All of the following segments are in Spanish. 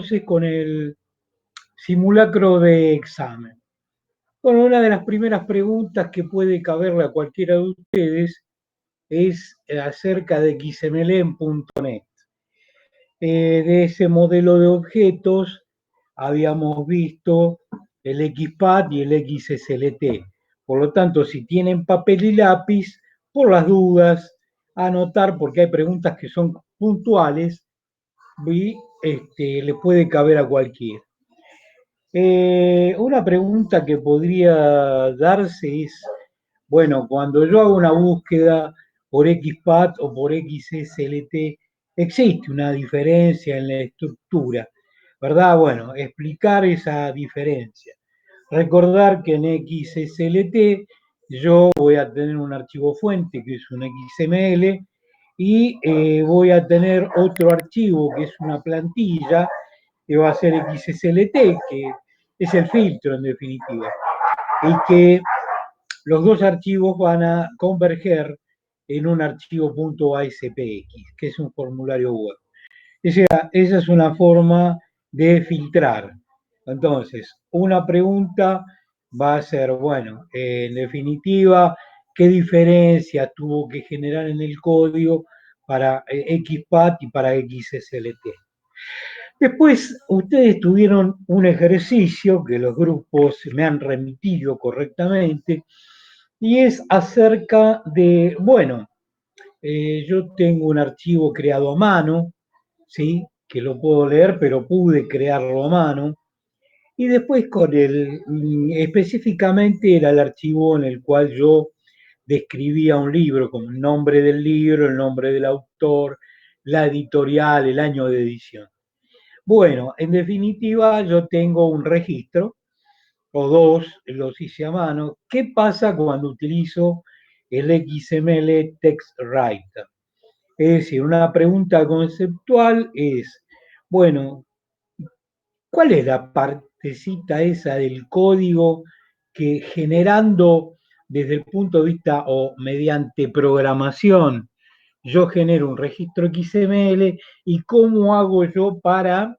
entonces con el simulacro de examen. Bueno, una de las primeras preguntas que puede caberle a cualquiera de ustedes es acerca de XML.net. De ese modelo de objetos habíamos visto el XPath y el XSLT. Por lo tanto, si tienen papel y lápiz, por las dudas, anotar, porque hay preguntas que son puntuales y le puede caber a cualquiera. Una pregunta que podría darse es, bueno, cuando yo hago una búsqueda por XPath o por XSLT, existe una diferencia en la estructura, ¿verdad? Bueno, explicar esa diferencia. Recordar que en XSLT yo voy a tener un archivo fuente que es un XML y voy a tener otro archivo que es una plantilla que va a ser XSLT, que es el filtro en definitiva, y que los dos archivos van a converger en un archivo .aspx, que es un formulario web. Esa es una forma de filtrar. Entonces, una pregunta va a ser, bueno, en definitiva, ¿qué diferencia tuvo que generar en el código para XPath y para XSLT? Después, ustedes tuvieron un ejercicio que los grupos me han remitido correctamente y es acerca de, bueno, yo tengo un archivo creado a mano, ¿sí? Que lo puedo leer, pero pude crearlo a mano. Y después específicamente era el archivo en el cual yo describía un libro, con el nombre del libro, el nombre del autor, la editorial, el año de edición. Bueno, en definitiva, yo tengo un registro, o dos, los hice a mano. ¿Qué pasa cuando utilizo el XML Text Writer? Es decir, una pregunta conceptual es, bueno, ¿cuál es la partecita esa del código que generando desde el punto de vista o mediante programación, yo genero un registro XML y cómo hago yo para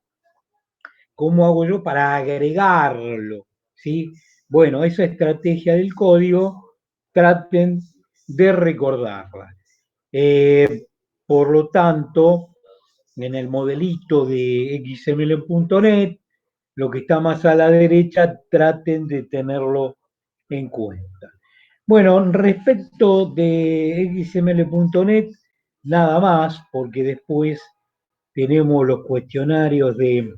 agregarlo? ¿Sí? Bueno, esa estrategia del código traten de recordarla. Por lo tanto, en el modelito de XML.net, lo que está más a la derecha, traten de tenerlo en cuenta. Bueno, respecto de XML.net, nada más, porque después tenemos los cuestionarios de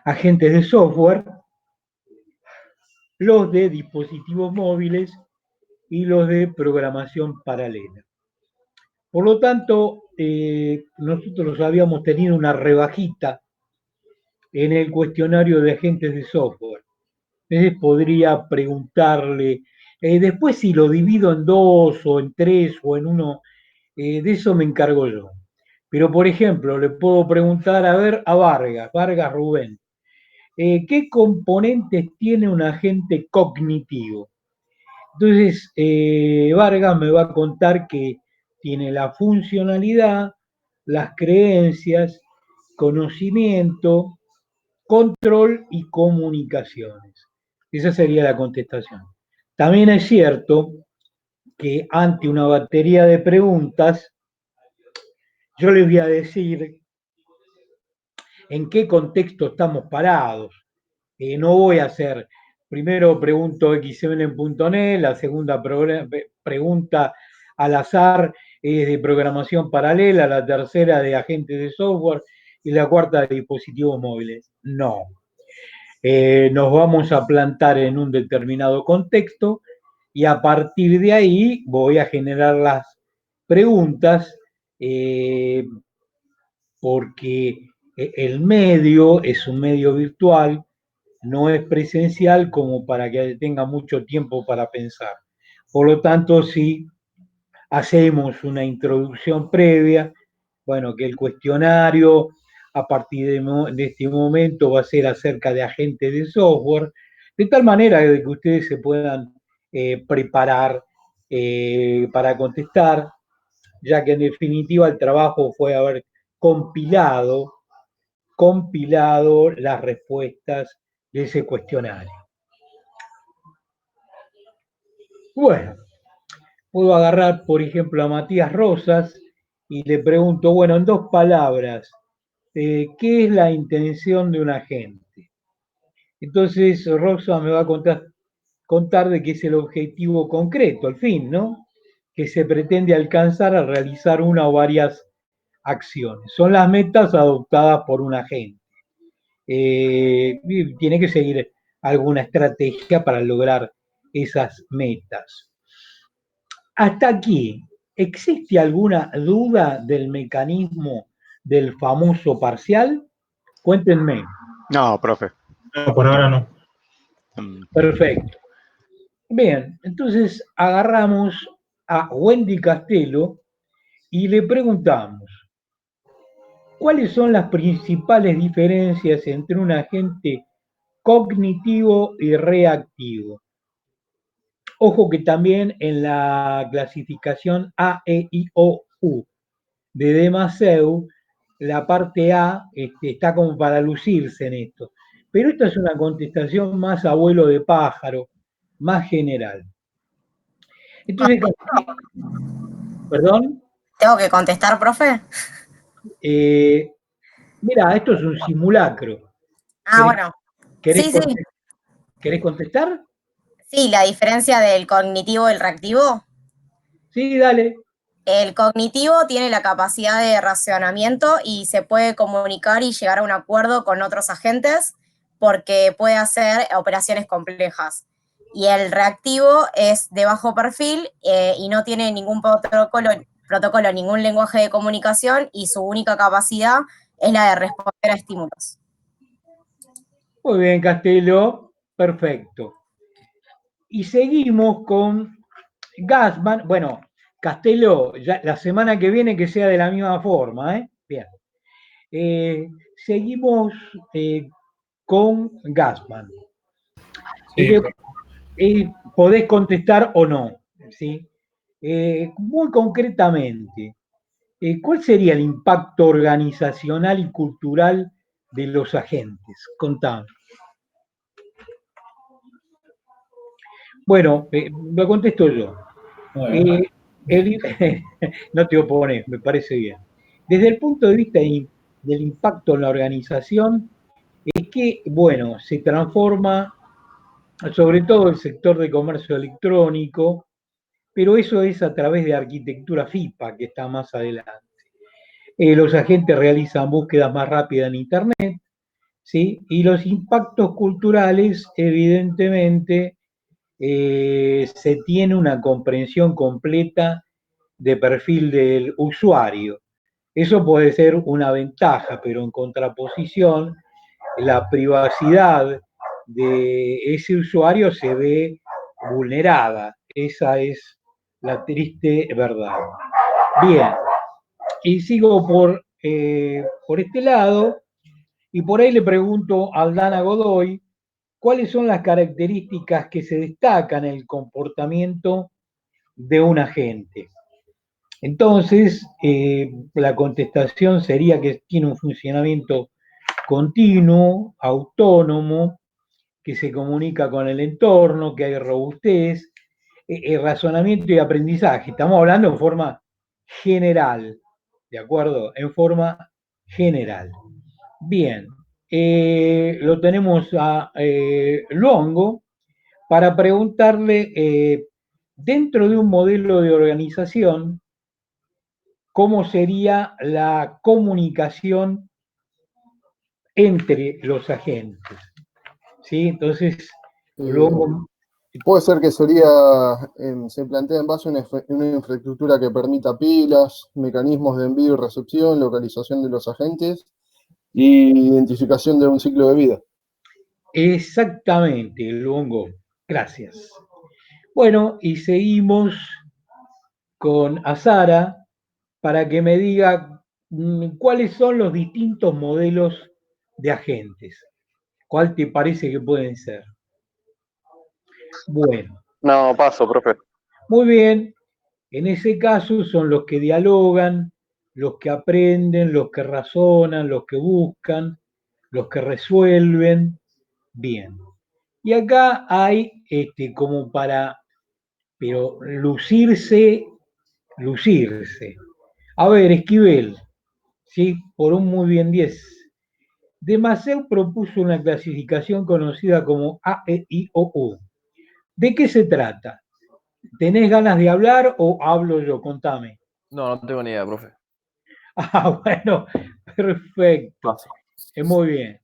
agentes de software, los de dispositivos móviles y los de programación paralela. Por lo tanto, nosotros habíamos tenido una rebajita en el cuestionario de agentes de software. Entonces podría preguntarle, después si lo divido en dos o en tres o en uno, de eso me encargo yo. Pero, por ejemplo, le puedo preguntar a ver a Vargas Rubén, ¿qué componentes tiene un agente cognitivo? Entonces, Vargas me va a contar que tiene la funcionalidad, las creencias, conocimiento, control y comunicaciones. Esa sería la contestación. También es cierto que ante una batería de preguntas, yo les voy a decir en qué contexto estamos parados. No voy a hacer, primero pregunto XML.net, la segunda pregunta al azar es de programación paralela, la tercera de agentes de software y la cuarta de dispositivos móviles. No. Nos vamos a plantar en un determinado contexto y a partir de ahí voy a generar las preguntas porque el medio es un medio virtual, no es presencial como para que tenga mucho tiempo para pensar. Por lo tanto, si hacemos una introducción previa, bueno, que el cuestionario a partir de este momento va a ser acerca de agentes de software, de tal manera de que ustedes se puedan preparar para contestar, ya que en definitiva el trabajo fue haber compilado compilado las respuestas de ese cuestionario. Bueno, puedo agarrar, por ejemplo, a Matías Rosas y le pregunto, bueno, en 2 palabras, ¿qué es la intención de un agente? Entonces, Rosa me va a contar de qué es el objetivo concreto, el fin, ¿no? Que se pretende alcanzar al realizar una o varias acciones. Son las metas adoptadas por un agente. Tiene que seguir alguna estrategia para lograr esas metas. Hasta aquí, ¿existe alguna duda del mecanismo del famoso parcial? Cuéntenme. No, profe. No, por ahora no. Perfecto. Bien, entonces agarramos a Wendy Castelo y le preguntamos, ¿cuáles son las principales diferencias entre un agente cognitivo y reactivo? Ojo que también en la clasificación A, E, I, O, U de Demaseu, la parte A está como para lucirse en esto. Pero esta es una contestación más abuelo de pájaro, más general. Entonces, ¿perdón? ¿Tengo que contestar, profe? Mira, esto es un simulacro. Ah, bueno. ¿Querés, Sí, sí. ¿Querés contestar? Sí, la diferencia del cognitivo y el reactivo. Sí, dale. El cognitivo tiene la capacidad de racionamiento y se puede comunicar y llegar a un acuerdo con otros agentes porque puede hacer operaciones complejas. Y el reactivo es de bajo perfil y no tiene ningún protocolo, ningún lenguaje de comunicación y su única capacidad es la de responder a estímulos. Muy bien, Castelo. Perfecto. Y seguimos con Gassman. Bueno, Castelo, ya, la semana que viene que sea de la misma forma, ¿eh? Bien. Seguimos con Gassman. Sí. Podés contestar o no, ¿sí? Muy concretamente, ¿cuál sería el impacto organizacional y cultural de los agentes? Contame. Bueno, lo contesto yo. No te opones, me parece bien. Desde el punto de vista del impacto en la organización, es que, bueno, se transforma sobre todo el sector de comercio electrónico, pero eso es a través de arquitectura FIPA, que está más adelante. Los agentes realizan búsquedas más rápidas en Internet, ¿sí? Y los impactos culturales, evidentemente, se tiene una comprensión completa de perfil del usuario. Eso puede ser una ventaja, pero en contraposición, la privacidad de ese usuario se ve vulnerada. Esa es la triste verdad. Bien, y sigo por este lado, y por ahí le pregunto a Aldana Godoy, ¿cuáles son las características que se destacan en el comportamiento de un agente? Entonces, la contestación sería que tiene un funcionamiento continuo, autónomo, que se comunica con el entorno, que hay robustez, razonamiento y aprendizaje. Estamos hablando en forma general, ¿de acuerdo? En forma general. Bien, lo tenemos a Luongo para preguntarle, dentro de un modelo de organización, ¿cómo sería la comunicación entre los agentes? ¿Sí? Entonces, Luongo... Puede ser que sería, se plantea en base a una infraestructura que permita pilas, mecanismos de envío y recepción, localización de los agentes y identificación de un ciclo de vida. Exactamente, Luongo. Gracias. Bueno, y seguimos con Azara para que me diga cuáles son los distintos modelos de agentes. ¿Cuál te parece que pueden ser? Bueno. No, paso, profe. Muy bien. En ese caso son los que dialogan, los que aprenden, los que razonan, los que buscan, los que resuelven, bien. Y acá hay como para, pero lucirse. A ver, Esquivel, ¿sí? Por un muy bien 10. Demaceu propuso una clasificación conocida como A, E, I, O, U. ¿De qué se trata? ¿Tenés ganas de hablar o hablo yo? Contame. No, no tengo ni idea, profe. Ah, bueno, perfecto. Paso. Muy bien.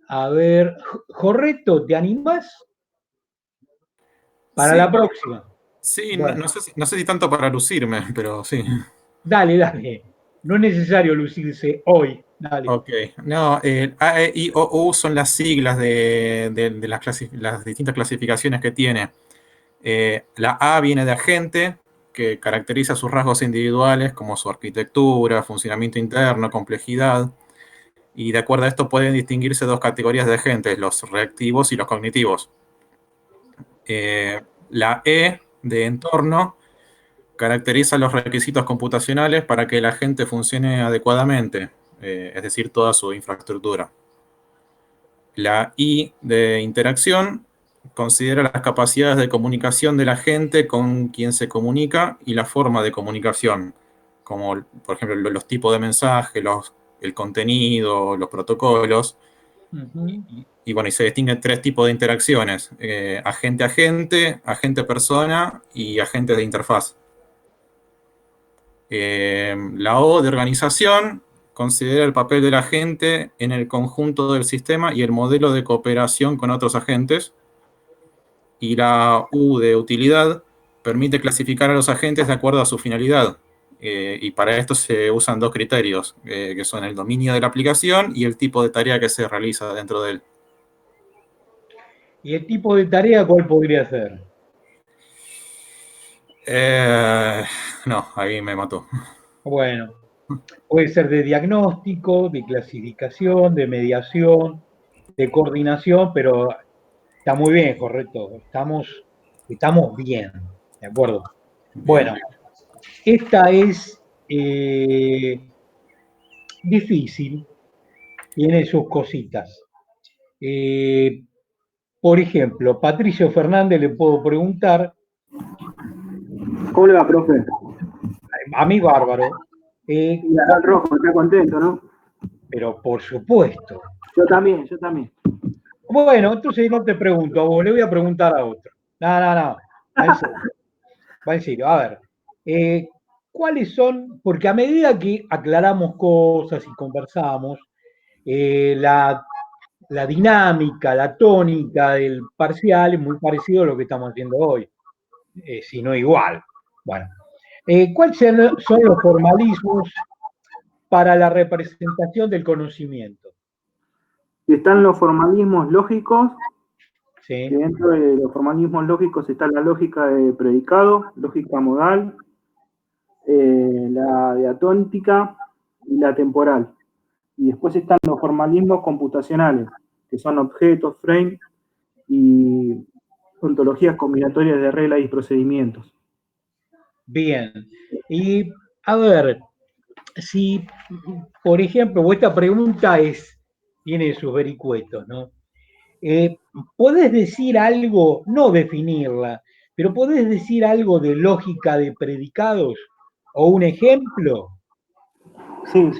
A ver, Jorreto, ¿te animás? Para Sí, la próxima. sí, Bueno, no sé si tanto para lucirme, pero sí. dale. No es necesario lucirse hoy. Dale. Ok. No, A, E, I, O, U son las siglas de las distintas clasificaciones que tiene. La A viene de agente, que caracteriza sus rasgos individuales como su arquitectura, funcionamiento interno, complejidad. Y de acuerdo a esto pueden distinguirse dos categorías de agentes, los reactivos y los cognitivos. La E de entorno caracteriza los requisitos computacionales para que el agente funcione adecuadamente, es decir, toda su infraestructura. La I de interacción considera las capacidades de comunicación del agente con quien se comunica y la forma de comunicación, como por ejemplo los tipos de mensaje, el contenido, los protocolos. Uh-huh. Y bueno, y se distinguen tres tipos de interacciones: agente-agente, agente-persona y agentes de interfaz. La O de organización considera el papel del agente en el conjunto del sistema y el modelo de cooperación con otros agentes. Y la U de utilidad permite clasificar a los agentes de acuerdo a su finalidad. Y para esto se usan dos criterios, que son el dominio de la aplicación y el tipo de tarea que se realiza dentro de él. ¿Y el tipo de tarea cuál podría ser? No, ahí me mató. Bueno, puede ser de diagnóstico, de clasificación, de mediación, de coordinación, pero está muy bien, correcto. Estamos bien, ¿de acuerdo? Bien. Bueno, esta es difícil, tiene sus cositas. Eh, por ejemplo, Patricio Fernández le puedo preguntar, ¿Cómo le va, profe? a mí bárbaro, Y acá el rojo, está contento, ¿no? pero por supuesto. Yo también, yo también. Bueno, entonces no te pregunto a vos, le voy a preguntar a otro. No. Va en serio. Va en serio. A ver, ¿cuáles son? Porque a medida que aclaramos cosas y conversamos, la dinámica, la tónica del parcial es muy parecido a lo que estamos haciendo hoy, si no igual. Bueno, ¿cuáles son los formalismos para la representación del conocimiento? Y están los formalismos lógicos, ¿Sí? que dentro de los formalismos lógicos está la lógica de predicado, lógica modal, la diatóntica y la temporal. Y después están los formalismos computacionales, que son objetos, frame y ontologías combinatorias de reglas y procedimientos. Bien. Y a ver, si, por ejemplo, esta pregunta tiene sus vericuetos, ¿no? ¿Podés decir algo, no definirla, pero podés decir algo de lógica de predicados o un ejemplo? Sí,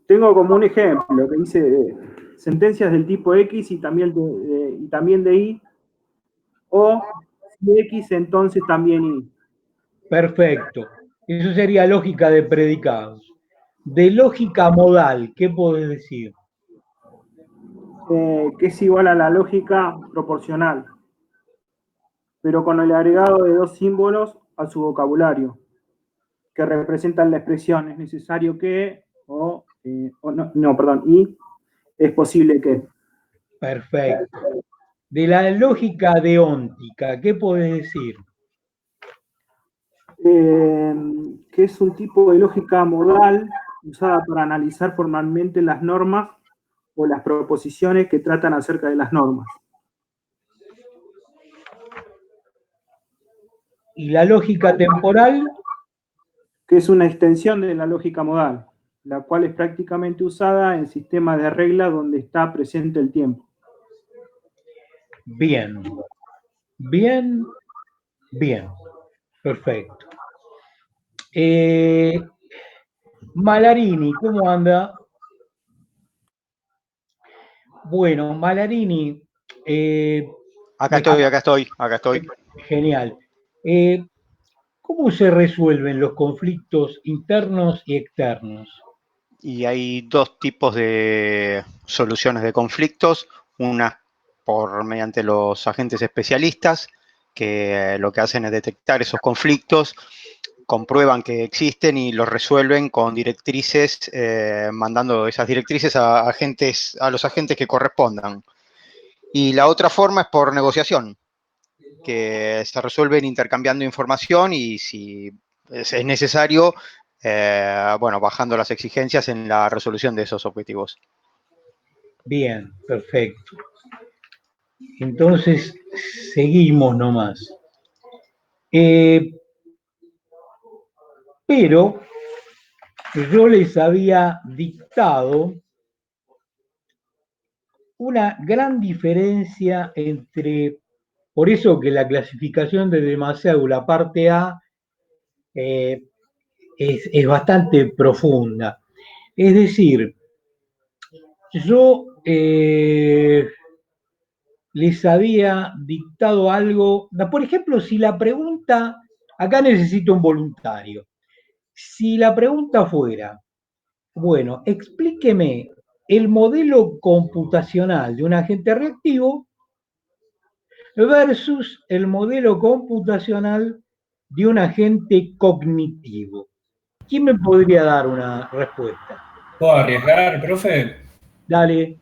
tengo como un ejemplo que dice sentencias del tipo X y también de Y, o si X entonces también Y. Perfecto. Eso sería lógica de predicados. De lógica modal, ¿qué podés decir? Que es igual a la lógica proporcional, pero con el agregado de dos símbolos a su vocabulario, que representan la expresión es necesario que, y es posible que. Perfecto. De la lógica deóntica, ¿qué podés decir? Que es un tipo de lógica modal usada para analizar formalmente las normas o las proposiciones que tratan acerca de las normas. ¿Y la lógica temporal? Que es una extensión de la lógica modal. la cual es prácticamente usada en sistemas de regla donde está presente el tiempo. Bien, bien, bien. Perfecto. Malarini, ¿cómo anda? Bueno, Malarini. Acá estoy. Genial. ¿Cómo se resuelven los conflictos internos y externos? Y hay dos tipos de soluciones de conflictos. Una mediante los agentes especialistas, que lo que hacen es detectar esos conflictos, comprueban que existen y los resuelven con directrices, mandando esas directrices a los agentes que correspondan. Y la otra forma es por negociación, que se resuelven intercambiando información y si es necesario, bajando las exigencias en la resolución de esos objetivos. Bien, perfecto. Entonces, seguimos nomás. Pero yo les había dictado una gran diferencia entre, por eso que la clasificación de Demasiado, la parte A, es bastante profunda. Es decir, yo les había dictado algo, por ejemplo, si la pregunta, acá necesito un voluntario, si la pregunta fuera, bueno, explíqueme el modelo computacional de un agente reactivo versus el modelo computacional de un agente cognitivo. ¿Quién me podría dar una respuesta? ¿Puedo arriesgar, profe? Dale.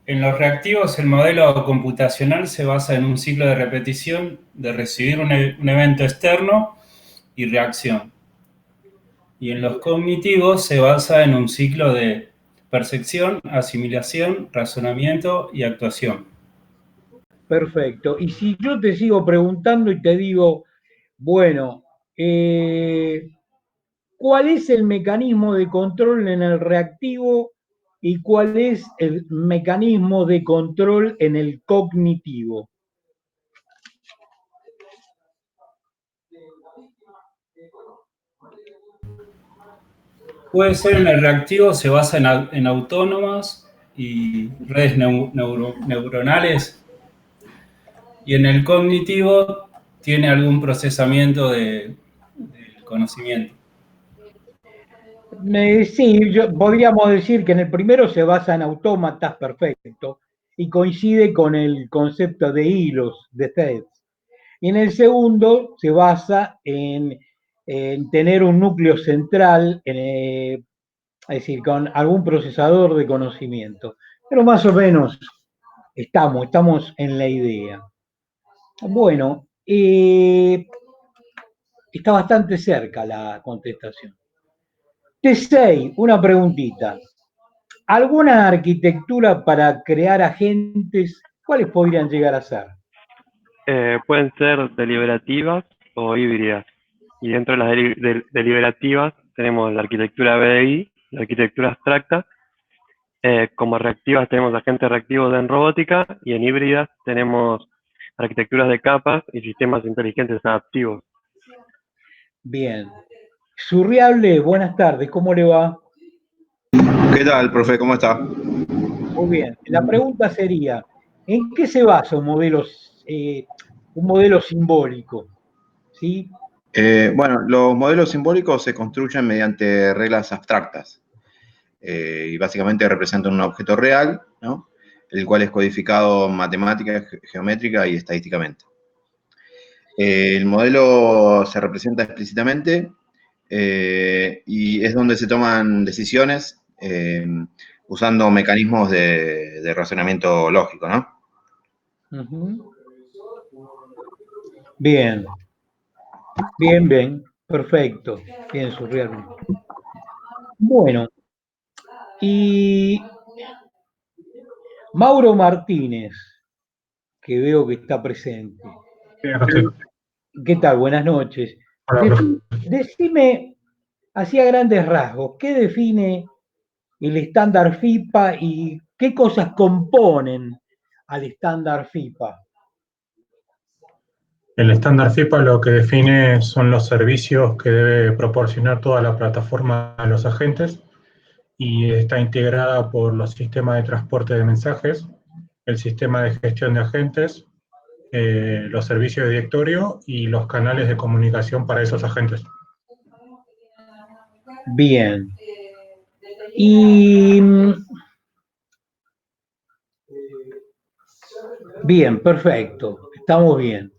En los reactivos, el modelo computacional se basa en un ciclo de repetición de recibir un evento externo y reacción. Y en los cognitivos se basa en un ciclo de percepción, asimilación, razonamiento y actuación. Perfecto. Y si yo te sigo preguntando y te digo, bueno, ¿cuál es el mecanismo de control en el reactivo y cuál es el mecanismo de control en el cognitivo? Puede ser en el reactivo, se basa en autónomas y redes neuronales. Y en el cognitivo tiene algún procesamiento del conocimiento. Sí, podríamos decir que en el primero se basa en autómatas, perfecto, y coincide con el concepto de hilos, de threads. Y en el segundo se basa en tener un núcleo central, es decir, con algún procesador de conocimiento. Pero más o menos estamos en la idea. Bueno, está bastante cerca la contestación. T6, una preguntita. ¿Alguna arquitectura para crear agentes? ¿Cuáles podrían llegar a ser? Pueden ser deliberativas o híbridas. Y dentro de las deliberativas tenemos la arquitectura BDI, la arquitectura abstracta. Como reactivas tenemos agentes reactivos en robótica y en híbridas tenemos arquitecturas de capas y sistemas inteligentes adaptivos. Bien. Surreable, buenas tardes, ¿cómo le va? ¿Qué tal, profe? ¿Cómo está? Muy bien. La pregunta sería, ¿en qué se basa un modelo simbólico? ¿Sí? Bueno, los modelos simbólicos se construyen mediante reglas abstractas y básicamente representan un objeto real, ¿no? El cual es codificado matemática, geométrica y estadísticamente. El modelo se representa explícitamente y es donde se toman decisiones usando mecanismos de razonamiento lógico, ¿no? Uh-huh. Bien. Bien, perfecto. Bien, surreal. Bueno, y Mauro Martínez, que veo que está presente. ¿Qué tal? Buenas noches. Decime, así a grandes rasgos, ¿qué define el estándar FIPA y qué cosas componen al estándar FIPA? El estándar FIPA lo que define son los servicios que debe proporcionar toda la plataforma a los agentes y está integrada por los sistemas de transporte de mensajes, el sistema de gestión de agentes, los servicios de directorio y los canales de comunicación para esos agentes. Bien. Y bien, perfecto. Estamos bien.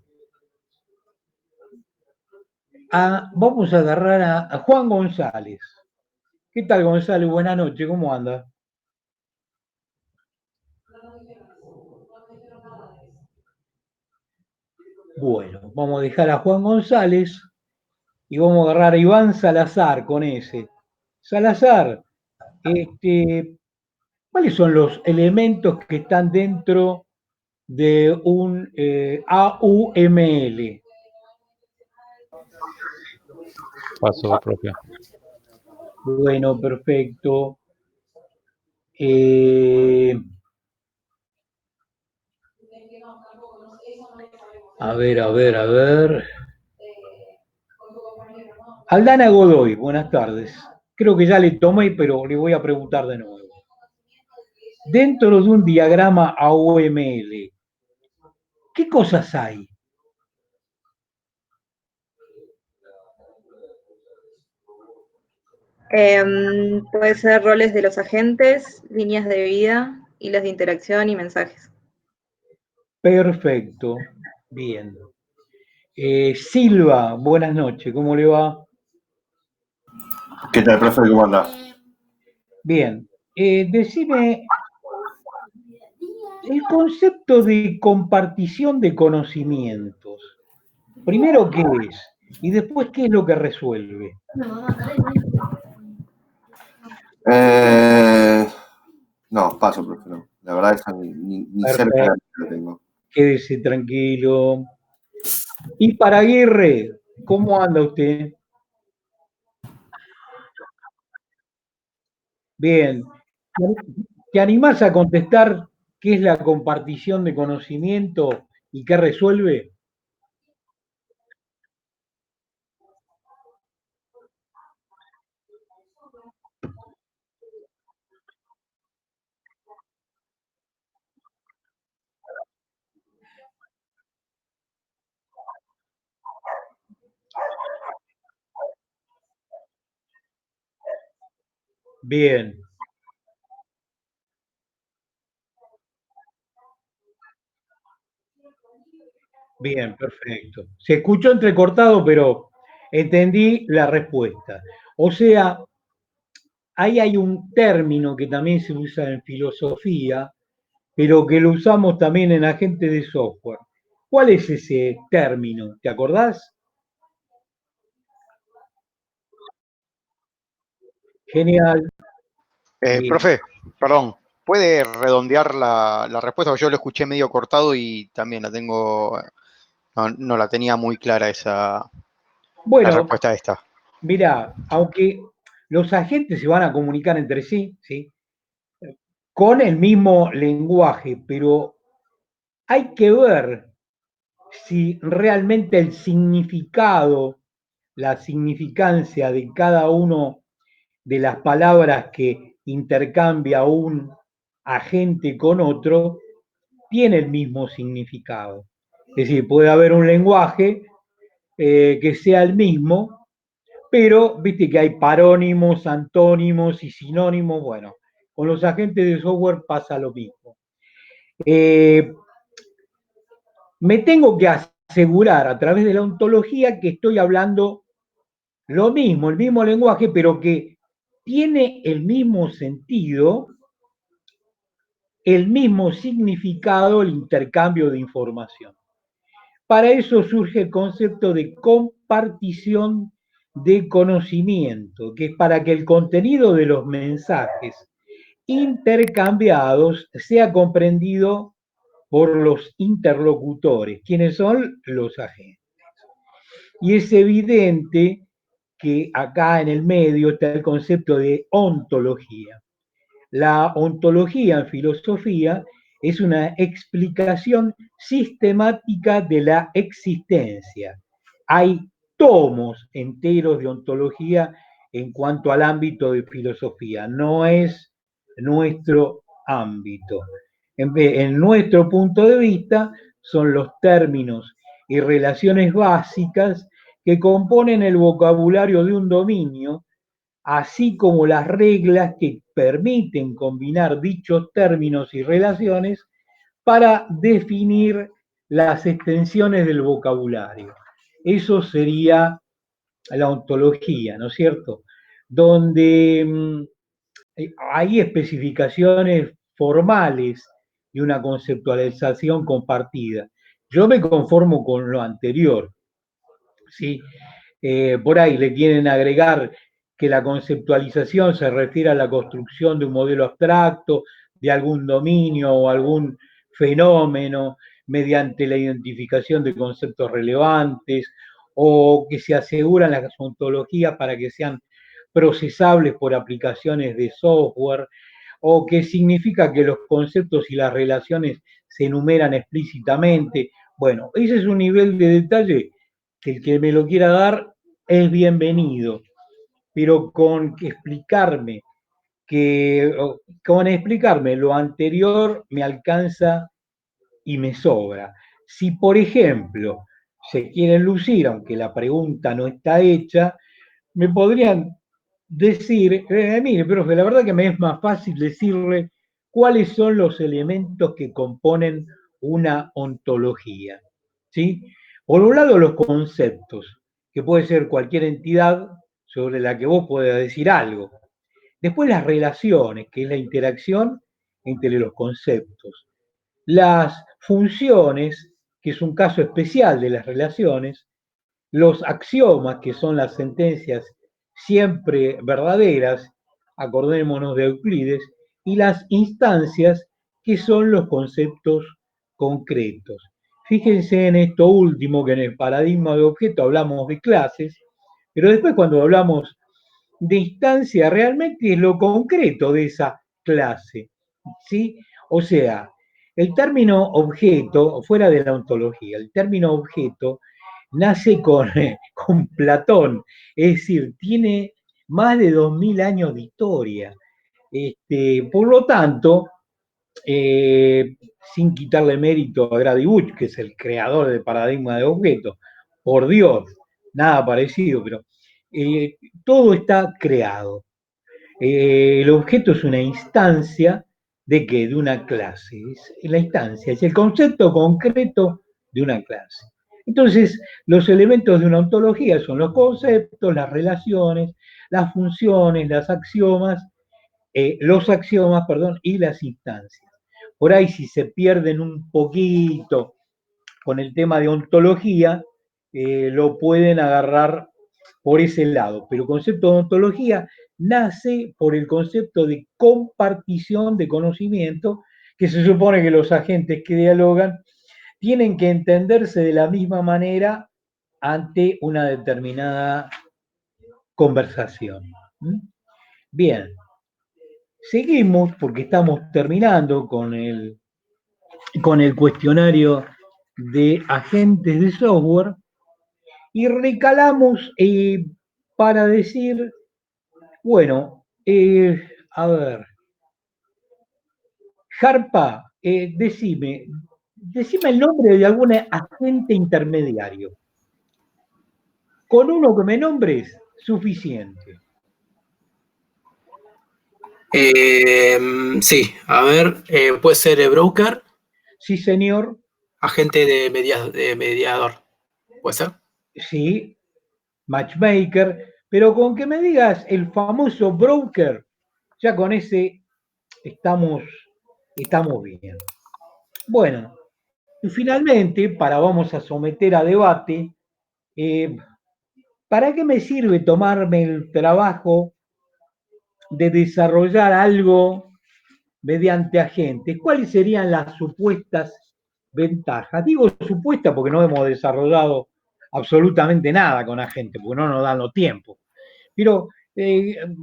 Vamos a agarrar a Juan González. ¿Qué tal, González? Buenas noches, ¿cómo anda? Bueno, vamos a dejar a Juan González y vamos a agarrar a Iván Salazar con ese. Salazar, ¿cuáles son los elementos que están dentro de un AUML? Paso, profe. Bueno, perfecto. A ver. Aldana Godoy, buenas tardes. Creo que ya le tomé, pero le voy a preguntar de nuevo. Dentro de un diagrama AUML, ¿qué cosas hay? Puede ser roles de los agentes, líneas de vida, hilos de interacción y mensajes. Perfecto, bien. Silva, buenas noches, ¿cómo le va? ¿Qué tal, profe? ¿Cómo andás? Bien, decime, el concepto de compartición de conocimientos, primero, ¿qué es? Y después, ¿qué es lo que resuelve? No, paso, profe, no. La verdad es que ni cerca de lo tengo. Quédese tranquilo. Y para Aguirre, ¿cómo anda usted? Bien. ¿Te animás a contestar qué es la compartición de conocimiento y qué resuelve? Bien. Bien, perfecto. Se escuchó entrecortado, pero entendí la respuesta. O sea, ahí hay un término que también se usa en filosofía, pero que lo usamos también en agentes de software. ¿Cuál es ese término? ¿Te acordás? Genial. Profe, perdón, ¿puede redondear la respuesta? Yo lo escuché medio cortado y también la tengo, no la tenía muy clara la respuesta a esta. Mira, aunque los agentes se van a comunicar entre sí, ¿sí? Con el mismo lenguaje, pero hay que ver si realmente el significado, la significancia de cada uno de las palabras que intercambia un agente con otro tiene el mismo significado. Es decir, puede haber un lenguaje que sea el mismo, pero viste que hay parónimos, antónimos y sinónimos. Bueno, con los agentes de software pasa lo mismo. Me tengo que asegurar a través de la ontología que estoy hablando lo mismo, el mismo lenguaje, pero que tiene el mismo sentido, el mismo significado, el intercambio de información. Para eso surge el concepto de compartición de conocimiento, que es para que el contenido de los mensajes intercambiados sea comprendido por los interlocutores, quienes son los agentes. Y es evidente que acá en el medio está el concepto de ontología. La ontología en filosofía es una explicación sistemática de la existencia. Hay tomos enteros de ontología en cuanto al ámbito de filosofía, no es nuestro ámbito. En nuestro punto de vista son los términos y relaciones básicas que componen el vocabulario de un dominio, así como las reglas que permiten combinar dichos términos y relaciones para definir las extensiones del vocabulario. Eso sería la ontología, ¿no es cierto? Donde hay especificaciones formales y una conceptualización compartida. Yo me conformo con lo anterior, ¿sí? Por ahí le quieren agregar que la conceptualización se refiere a la construcción de un modelo abstracto, de algún dominio o algún fenómeno mediante la identificación de conceptos relevantes, o que se aseguran las ontologías para que sean procesables por aplicaciones de software, o que significa que los conceptos y las relaciones se enumeran explícitamente. Bueno, ese es un nivel de detalle que el que me lo quiera dar es bienvenido, pero con explicarme lo anterior me alcanza y me sobra. Si, por ejemplo, se quieren lucir, aunque la pregunta no está hecha, me podrían decir, mire, profe, la verdad que me es más fácil decirle cuáles son los elementos que componen una ontología, ¿sí? Por un lado, los conceptos, que puede ser cualquier entidad sobre la que vos puedas decir algo. Después las relaciones, que es la interacción entre los conceptos. Las funciones, que es un caso especial de las relaciones. Los axiomas, que son las sentencias siempre verdaderas, acordémonos de Euclides, y las instancias, que son los conceptos concretos. Fíjense en esto último, que en el paradigma de objeto hablamos de clases, pero después cuando hablamos de instancia, realmente es lo concreto de esa clase, ¿sí? O sea, el término objeto, fuera de la ontología, el término objeto nace con Platón, es decir, tiene más de 2000 años de historia. Por lo tanto, sin quitarle mérito a Grady Butch, que es el creador del paradigma de objetos, por Dios, nada parecido, pero todo está creado. El objeto es una instancia de qué, de una clase, es la instancia, es el concepto concreto de una clase. Entonces, los elementos de una ontología son los conceptos, las relaciones, las funciones, los axiomas, y las instancias. Por ahí, si se pierden un poquito con el tema de ontología, lo pueden agarrar por ese lado. Pero el concepto de ontología nace por el concepto de compartición de conocimiento, que se supone que los agentes que dialogan tienen que entenderse de la misma manera ante una determinada conversación. Bien, seguimos porque estamos terminando con el cuestionario de agentes de software y recalamos para decir, bueno, a ver, Jarpa, decime el nombre de algún agente intermediario. Con uno que me nombres, suficiente. Sí, a ver, puede ser broker. Sí, señor. Agente de mediador, ¿puede ser? Sí, matchmaker, pero con que me digas el famoso broker, ya con ese estamos bien. Bueno, y finalmente, vamos a someter a debate, ¿para qué me sirve tomarme el trabajo de desarrollar algo mediante agentes? ¿Cuáles serían las supuestas ventajas? Digo supuestas porque no hemos desarrollado absolutamente nada con agentes, porque no nos dan los tiempos. Pero,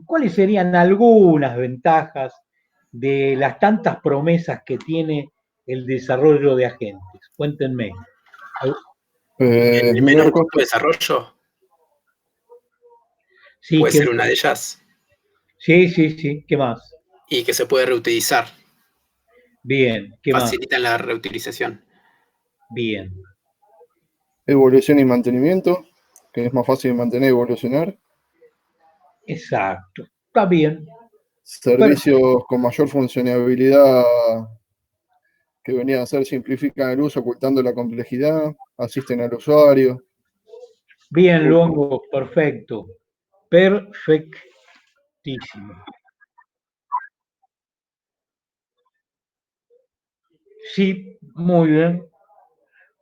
¿cuáles serían algunas ventajas de las tantas promesas que tiene el desarrollo de agentes? Cuéntenme. El menor costo de desarrollo Sí, puede ser una de ellas. Sí. ¿Qué más? Y que se puede reutilizar. Bien, ¿qué más? Facilitan la reutilización. Bien. Evolución y mantenimiento, que es más fácil de mantener y evolucionar. Exacto. Está bien. Servicios con mayor funcionalidad que venían a ser simplifican el uso ocultando la complejidad, asisten al usuario. Bien, Luongo, perfecto. Perfectísimo. Sí, muy bien.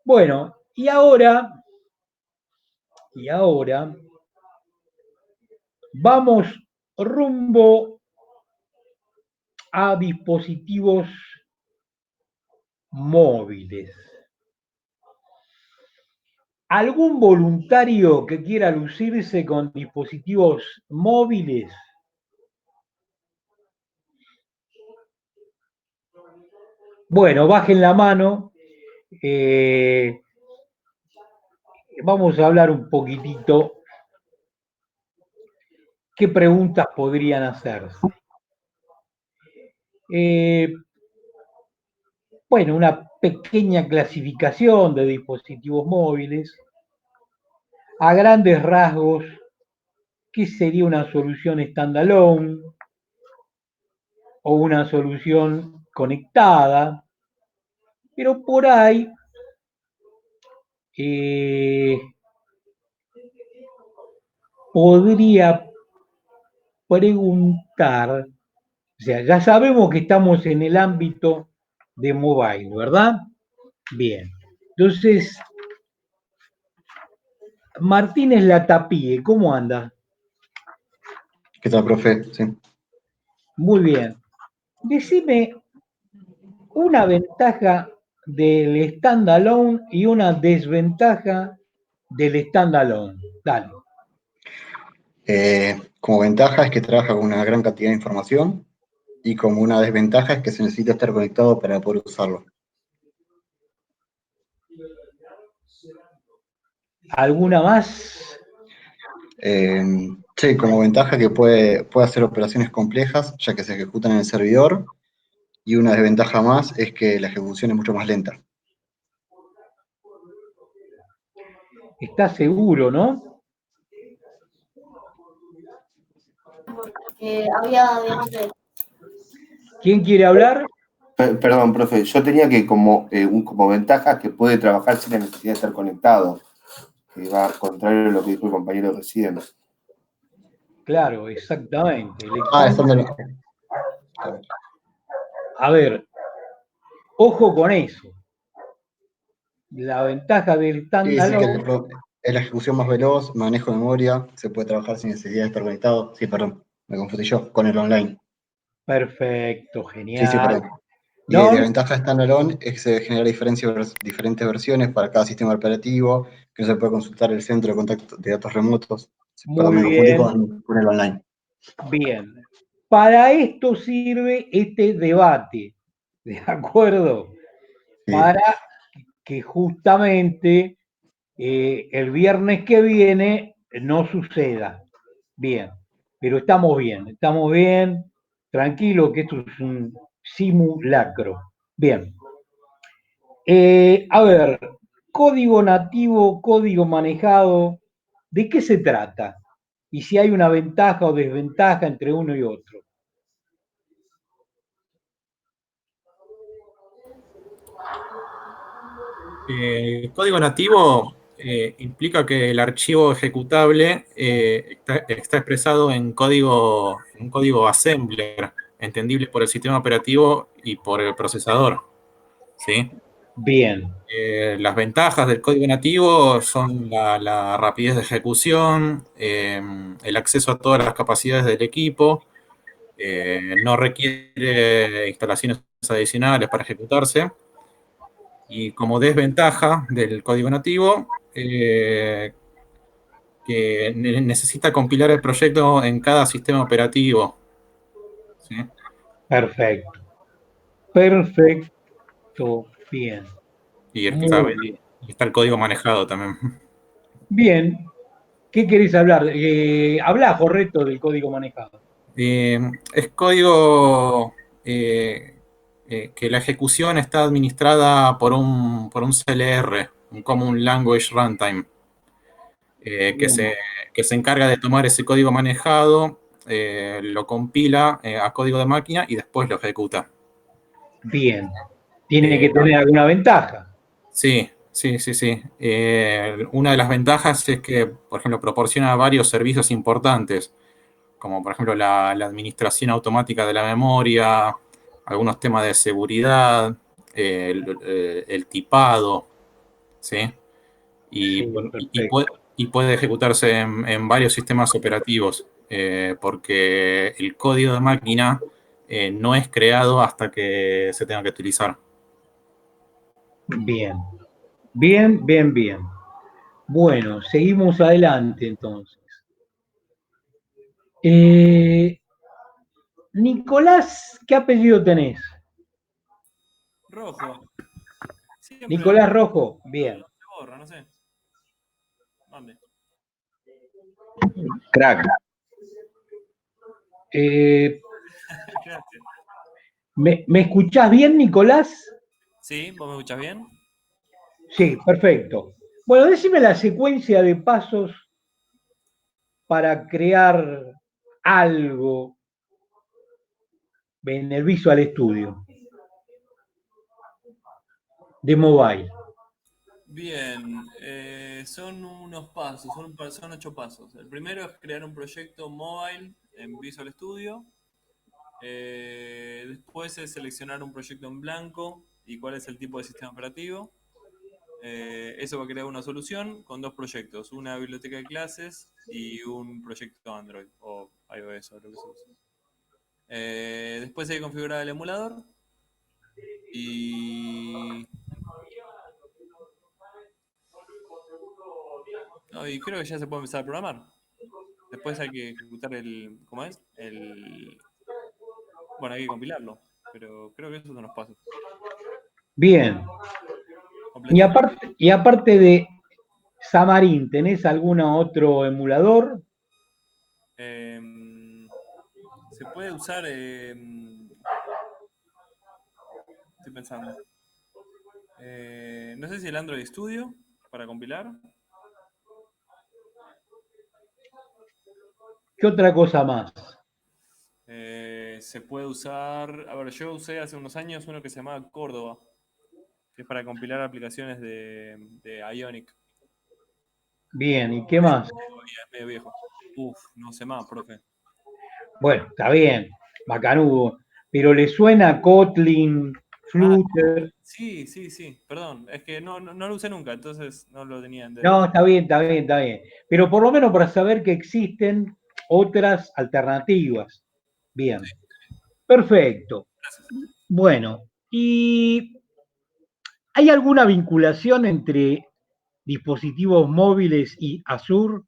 Bueno, y ahora vamos rumbo a dispositivos móviles. ¿Algún voluntario que quiera lucirse con dispositivos móviles? Bueno, bajen la mano. Vamos a hablar un poquitito. ¿Qué preguntas podrían hacerse? Bueno, una pequeña clasificación de dispositivos móviles. A grandes rasgos, ¿qué sería una solución standalone o una solución conectada? Pero por ahí podría preguntar, o sea, ya sabemos que estamos en el ámbito de mobile, ¿verdad? Bien. Entonces, Martínez Latapie, ¿cómo anda? ¿Qué tal, profe? Sí. Muy bien. Decime una ventaja del standalone y una desventaja del standalone. Dale. Como ventaja es que trabaja con una gran cantidad de información y como una desventaja es que se necesita estar conectado para poder usarlo. ¿Alguna más? Sí, como ventaja que puede hacer operaciones complejas ya que se ejecutan en el servidor y una desventaja más es que la ejecución es mucho más lenta. ¿Estás seguro, no? ¿Quién quiere hablar? Perdón, profe, yo tenía que como ventaja que puede trabajar sin la necesidad de estar conectado, que va al contrario de lo que dijo el compañero recién. Claro, exactamente. Standalone. A ver, ojo con eso. La ventaja del Sí, standalone. es la ejecución más veloz, manejo de memoria, se puede trabajar sin necesidad de estar conectado. Sí, perdón, me confundí yo, con el online. Perfecto, Sí, genial. perdón. Y No, la ventaja de standalone es que se genera diferentes versiones para cada sistema operativo, que no se puede consultar el centro de contacto de datos remotos. Perdón, muy me confundí bien, con el online. bien. Para esto sirve este debate, ¿de acuerdo? Sí. Para que justamente el viernes que viene no suceda. Bien, pero estamos bien, tranquilo que esto es un simulacro. Bien. A ver, código nativo, código manejado, ¿de qué se trata? Y si hay una ventaja o desventaja entre uno y otro. El código nativo implica que el archivo ejecutable está expresado en un código assembler, entendible por el sistema operativo y por el procesador. ¿Sí? Bien. Las ventajas del código nativo son la rapidez de ejecución, el acceso a todas las capacidades del equipo, no requiere instalaciones adicionales para ejecutarse. Y como desventaja del código nativo, que necesita compilar el proyecto en cada sistema operativo. ¿Sí? Perfecto. Perfecto. Bien. Y Muy bien. está el código manejado también. Bien. ¿Qué querés hablar? Hablá, Jorreto, del código manejado. Es código que la ejecución está administrada por un CLR, un Common Language Runtime, que se encarga de tomar ese código manejado, lo compila a código de máquina y después lo ejecuta. Bien. Tiene que tener alguna ventaja. Sí. Una de las ventajas es que, por ejemplo, proporciona varios servicios importantes, como por ejemplo la administración automática de la memoria, algunos temas de seguridad, el tipado, ¿sí? Y puede ejecutarse en varios sistemas operativos, porque el código de máquina no es creado hasta que se tenga que utilizar. Bien. Bien. Bueno, seguimos adelante entonces. Nicolás, ¿qué apellido tenés? Rojo. Siempre Nicolás Rojo, bien. se borra, no sé. Mande. Crack. Gracias. ¿Me escuchás bien, Nicolás? Sí, ¿vos me escuchás bien? Sí, perfecto. Bueno, decime la secuencia de pasos para crear algo en el Visual Studio de mobile. Bien, son unos pasos, son 8 pasos. El primero es crear un proyecto mobile en Visual Studio. Después es seleccionar un proyecto en blanco y cuál es el tipo de sistema operativo. Eso va a crear una solución con 2 proyectos, una biblioteca de clases y un proyecto Android o iOS o lo que se use. Después hay que configurar el emulador y creo que ya se puede empezar a programar. Después hay que ejecutar ¿cómo es? Bueno, hay que compilarlo, pero creo que esos son los pasos. Bien. Y aparte de Xamarin, ¿tenés algún otro emulador? Se puede usar, estoy pensando. No sé si el Android Studio para compilar. ¿Qué otra cosa más? Se puede usar, a ver, yo usé hace unos años uno que se llamaba Córdoba, que es para compilar aplicaciones de Ionic. Bien, ¿y qué más? Es medio viejo. No sé más, profe. Bueno, está bien, bacanudo. Pero ¿le suena Kotlin, Flutter? Sí, perdón, es que no lo usé nunca, entonces no lo tenía en No, está bien. Pero por lo menos para saber que existen otras alternativas. Bien, perfecto. Bueno, ¿y hay alguna vinculación entre dispositivos móviles y Azure?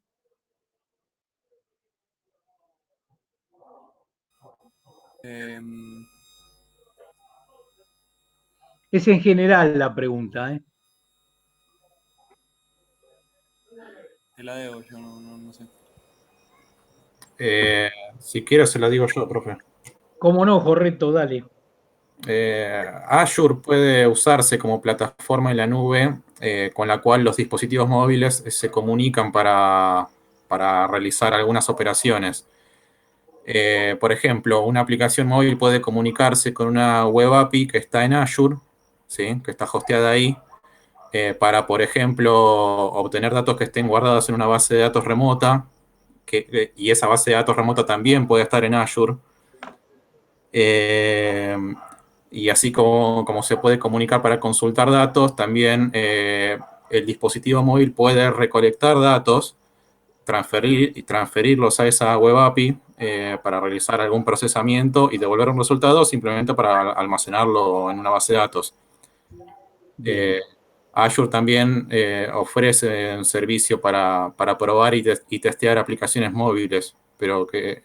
Es en general la pregunta, ¿eh? Te la debo, yo no sé. Si quiero se lo digo yo, profe. ¿Cómo no, Jorreto? Dale. Azure puede usarse como plataforma en la nube con la cual los dispositivos móviles se comunican para realizar algunas operaciones. Por ejemplo, una aplicación móvil puede comunicarse con una web API que está en Azure, ¿sí? Que está hosteada ahí, para, por ejemplo, obtener datos que estén guardados en una base de datos remota, y esa base de datos remota también puede estar en Azure. Y así como se puede comunicar para consultar datos, también el dispositivo móvil puede recolectar datos, transferirlos a esa web API para realizar algún procesamiento y devolver un resultado simplemente para almacenarlo en una base de datos. Azure también ofrece un servicio para probar y testear aplicaciones móviles, pero que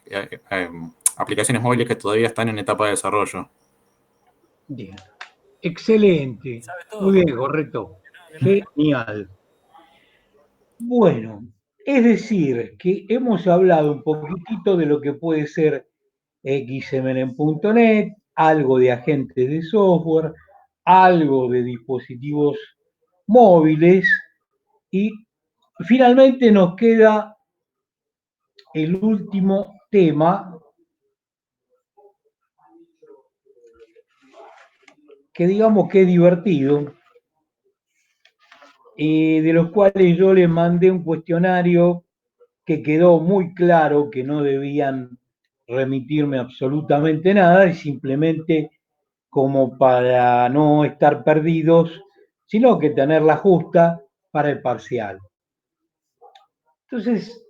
aplicaciones móviles que todavía están en etapa de desarrollo. Bien. Excelente. Muy bien, correcto. Genial. Bueno, es decir, que hemos hablado un poquitito de lo que puede ser XML.NET, algo de agentes de software, algo de dispositivos móviles y finalmente nos queda el último tema que digamos que es divertido, de los cuales yo les mandé un cuestionario que quedó muy claro que no debían remitirme absolutamente nada y simplemente como para no estar perdidos, sino que tenerla justa para el parcial. Entonces,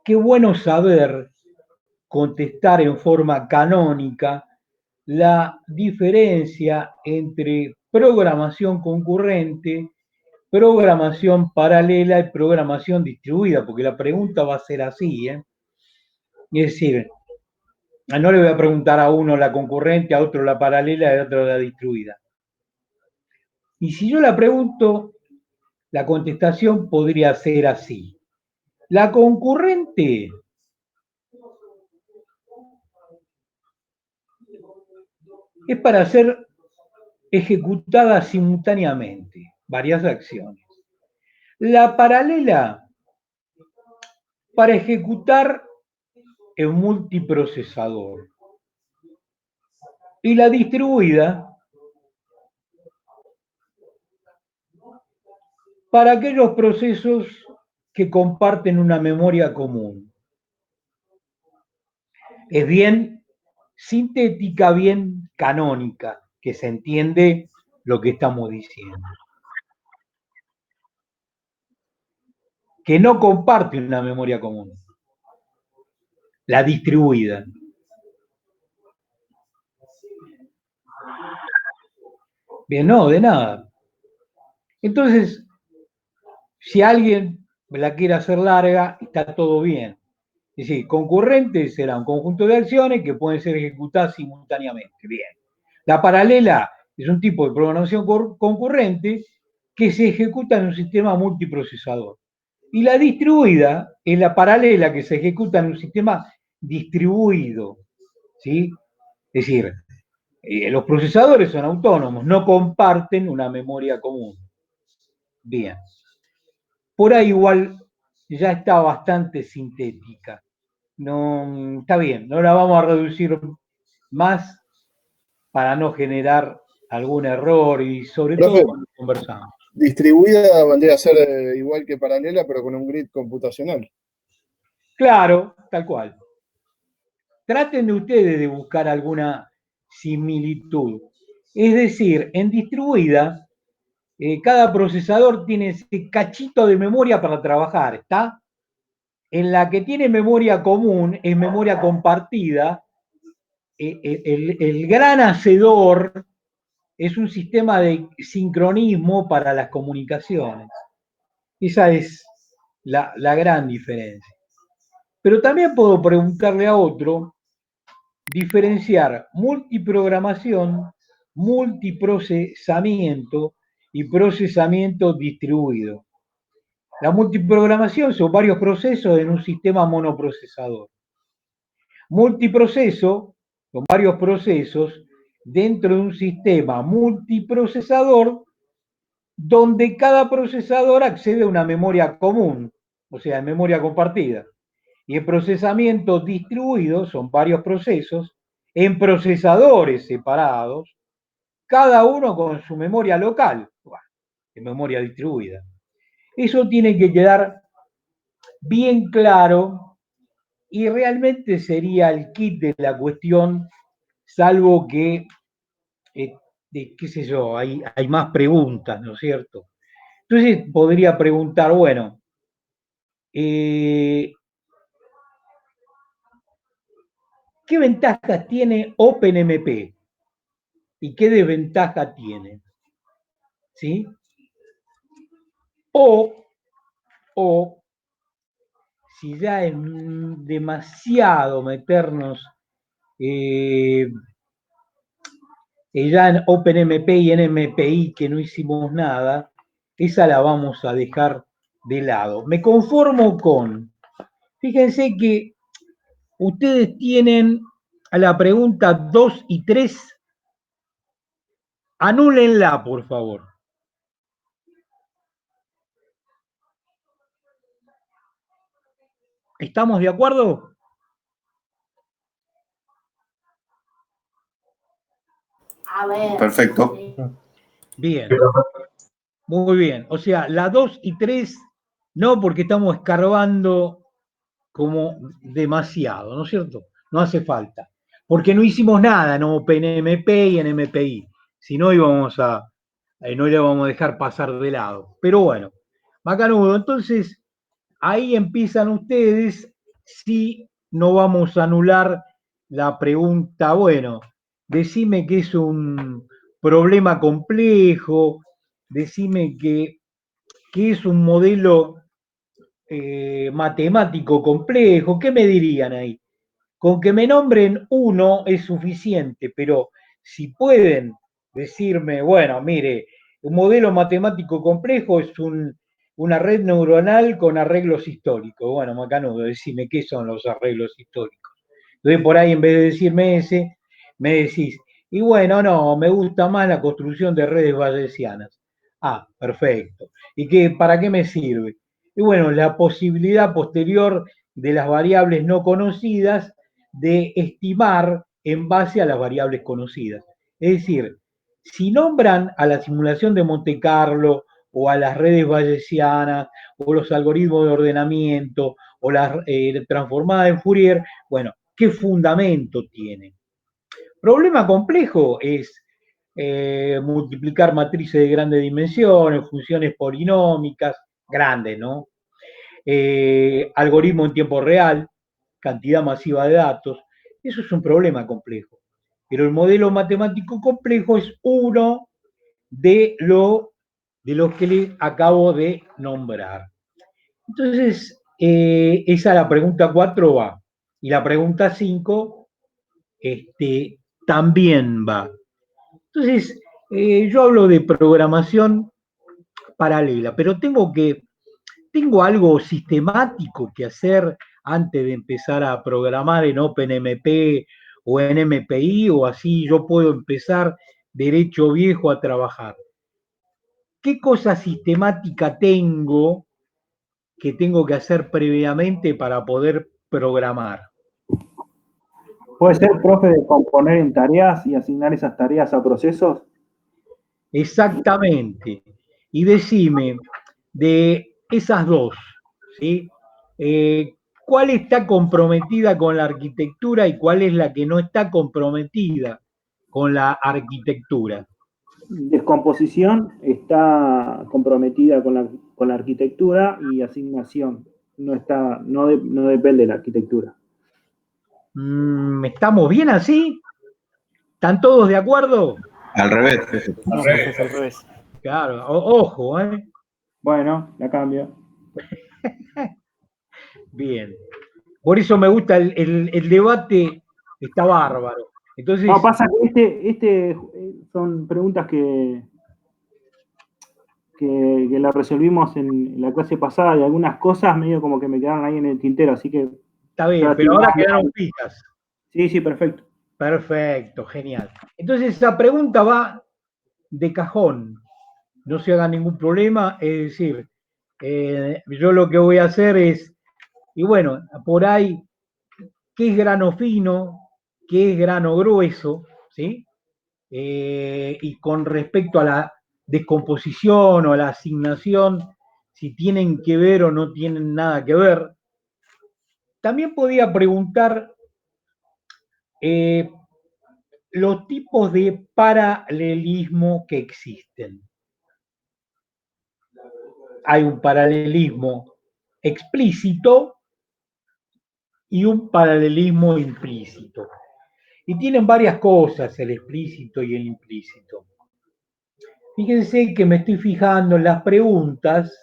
qué bueno saber contestar en forma canónica la diferencia entre programación concurrente, programación paralela y programación distribuida, porque la pregunta va a ser así, ¿eh? Es decir, no le voy a preguntar a uno la concurrente, a otro la paralela y a otro la distribuida. Y si yo la pregunto, la contestación podría ser así. La concurrente es para ser ejecutada simultáneamente, varias acciones. La paralela para ejecutar en multiprocesador. Y la distribuida para aquellos procesos que comparten una memoria común. Es bien sintética, bien canónica, que se entiende lo que estamos diciendo. Que no comparte una memoria común. La distribuida. Bien, no, de nada. Entonces, si alguien la quiere hacer larga, está todo bien. Es decir, concurrente será un conjunto de acciones que pueden ser ejecutadas simultáneamente. Bien. La paralela es un tipo de programación concurrente que se ejecuta en un sistema multiprocesador. Y la distribuida es la paralela que se ejecuta en un sistema distribuido. ¿Sí? Es decir, los procesadores son autónomos, no comparten una memoria común. Bien. Por ahí igual ya está bastante sintética. No, está bien, no la vamos a reducir más para no generar algún error y sobre todo Profe, cuando conversamos. distribuida vendría a ser igual que paralela, pero con un grid computacional. Claro, tal cual. Traten de ustedes de buscar alguna similitud. Es decir, en distribuida, cada procesador tiene ese cachito de memoria para trabajar, ¿está? En la que tiene memoria común, es memoria compartida, el gran hacedor es un sistema de sincronismo para las comunicaciones. Esa es la gran diferencia. Pero también puedo preguntarle a otro, diferenciar multiprogramación, multiprocesamiento y procesamiento distribuido. La multiprogramación son varios procesos en un sistema monoprocesador. Multiproceso son varios procesos dentro de un sistema multiprocesador donde cada procesador accede a una memoria común, o sea, memoria compartida. Y el procesamiento distribuido son varios procesos en procesadores separados, cada uno con su memoria local, en memoria distribuida. Eso tiene que quedar bien claro y realmente sería el kit de la cuestión, salvo que, qué sé yo, hay más preguntas, ¿no es cierto? Entonces podría preguntar, bueno, ¿qué ventajas tiene OpenMP? ¿Y qué desventaja tiene? ¿Sí? O si ya es demasiado meternos ya en OpenMP y en MPI que no hicimos nada, esa la vamos a dejar de lado. Me conformo con, fíjense que ustedes tienen a la pregunta 2 y 3, anúlenla, por favor. ¿Estamos de acuerdo? Perfecto. Bien. Muy bien. O sea, la 2 y 3 no, porque estamos escarbando como demasiado, ¿no es cierto? No hace falta. Porque no hicimos nada en OpenMP y en MPI. Si no, no le vamos a dejar pasar de lado. Pero bueno, macanudo. Entonces, ahí empiezan ustedes si no vamos a anular la pregunta, bueno, decime que es un problema complejo, decime que es un modelo matemático complejo, ¿qué me dirían ahí? Con que me nombren uno es suficiente, pero si pueden decirme, bueno, mire, un modelo matemático complejo es una red neuronal con arreglos históricos. Bueno, macanudo, decime qué son los arreglos históricos. Entonces, por ahí, en vez de decirme ese, me decís, y bueno, no, me gusta más la construcción de redes bayesianas. Ah, perfecto. ¿Y para qué me sirve? Y bueno, la posibilidad posterior de las variables no conocidas de estimar en base a las variables conocidas. Es decir, si nombran a la simulación de Monte Carlo o a las redes bayesianas o los algoritmos de ordenamiento o las transformadas en Fourier, bueno, ¿qué fundamento tienen? Problema complejo es multiplicar matrices de grandes dimensiones, funciones polinómicas, grandes, ¿no? Algoritmo en tiempo real, cantidad masiva de datos, eso es un problema complejo. Pero el modelo matemático complejo es uno de los que les acabo de nombrar. Entonces, esa la pregunta 4 va. Y la pregunta 5 también va. Entonces, yo hablo de programación paralela, pero tengo algo sistemático que hacer antes de empezar a programar en OpenMP o en MPI, o así yo puedo empezar derecho viejo a trabajar. ¿Qué cosa sistemática tengo que hacer previamente para poder programar? ¿Puede ser, profe, de componer en tareas y asignar esas tareas a procesos? Exactamente. Y decime, de esas dos, ¿sí? ¿Cuál está comprometida con la arquitectura y cuál es la que no está comprometida con la arquitectura? Descomposición está comprometida con la arquitectura y asignación no depende de la arquitectura. ¿Estamos bien así? ¿Están todos de acuerdo? Al revés. Al revés. Claro, ojo, ¿eh? Bueno, la cambio. Bien. Por eso me gusta el debate, está bárbaro. Entonces, No, pasa que son preguntas que la resolvimos en la clase pasada y algunas cosas medio como que me quedaron ahí en el tintero, así que... Está bien, pero ahora quedaron fijas. Sí, perfecto. Perfecto, genial. Entonces, esa pregunta va de cajón. No se haga ningún problema, es decir, yo lo que voy a hacer es, y bueno, por ahí, ¿qué es grano fino? ¿Qué es grano grueso? ¿Sí? Y con respecto a la descomposición o a la asignación, si tienen que ver o no tienen nada que ver. También podía preguntar los tipos de paralelismo que existen. Hay un paralelismo explícito y un paralelismo implícito. Y tienen varias cosas, el explícito y el implícito. Fíjense que me estoy fijando en las preguntas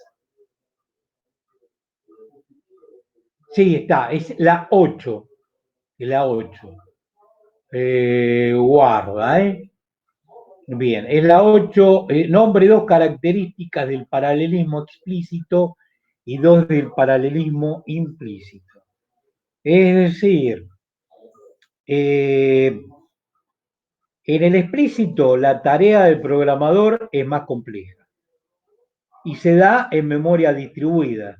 Sí, está, es la 8. La 8. Guarda, ¿eh? Bien, es la 8. Nombre 2 características del paralelismo explícito y 2 del paralelismo implícito. Es decir, en el explícito la tarea del programador es más compleja y se da en memoria distribuida,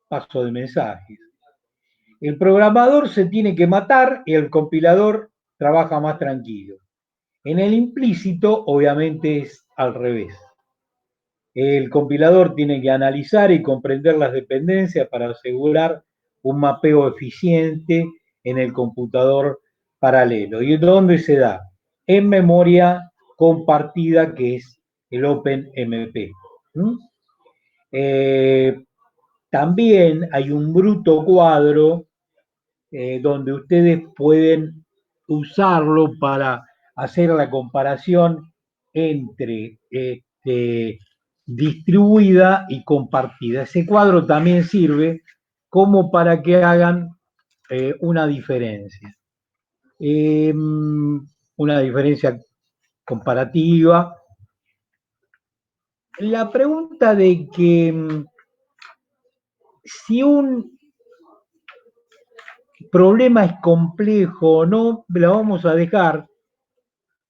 paso de mensajes. El programador se tiene que matar y el compilador trabaja más tranquilo. En el implícito, obviamente, es al revés. El compilador tiene que analizar y comprender las dependencias para asegurar un mapeo eficiente en el computador paralelo. ¿Y dónde se da? En memoria compartida, que es el OpenMP. También hay un bruto cuadro donde ustedes pueden usarlo para hacer la comparación entre distribuida y compartida. Ese cuadro también sirve como para que hagan una diferencia. Una diferencia comparativa. La pregunta de que si un problema es complejo o no, la vamos a dejar,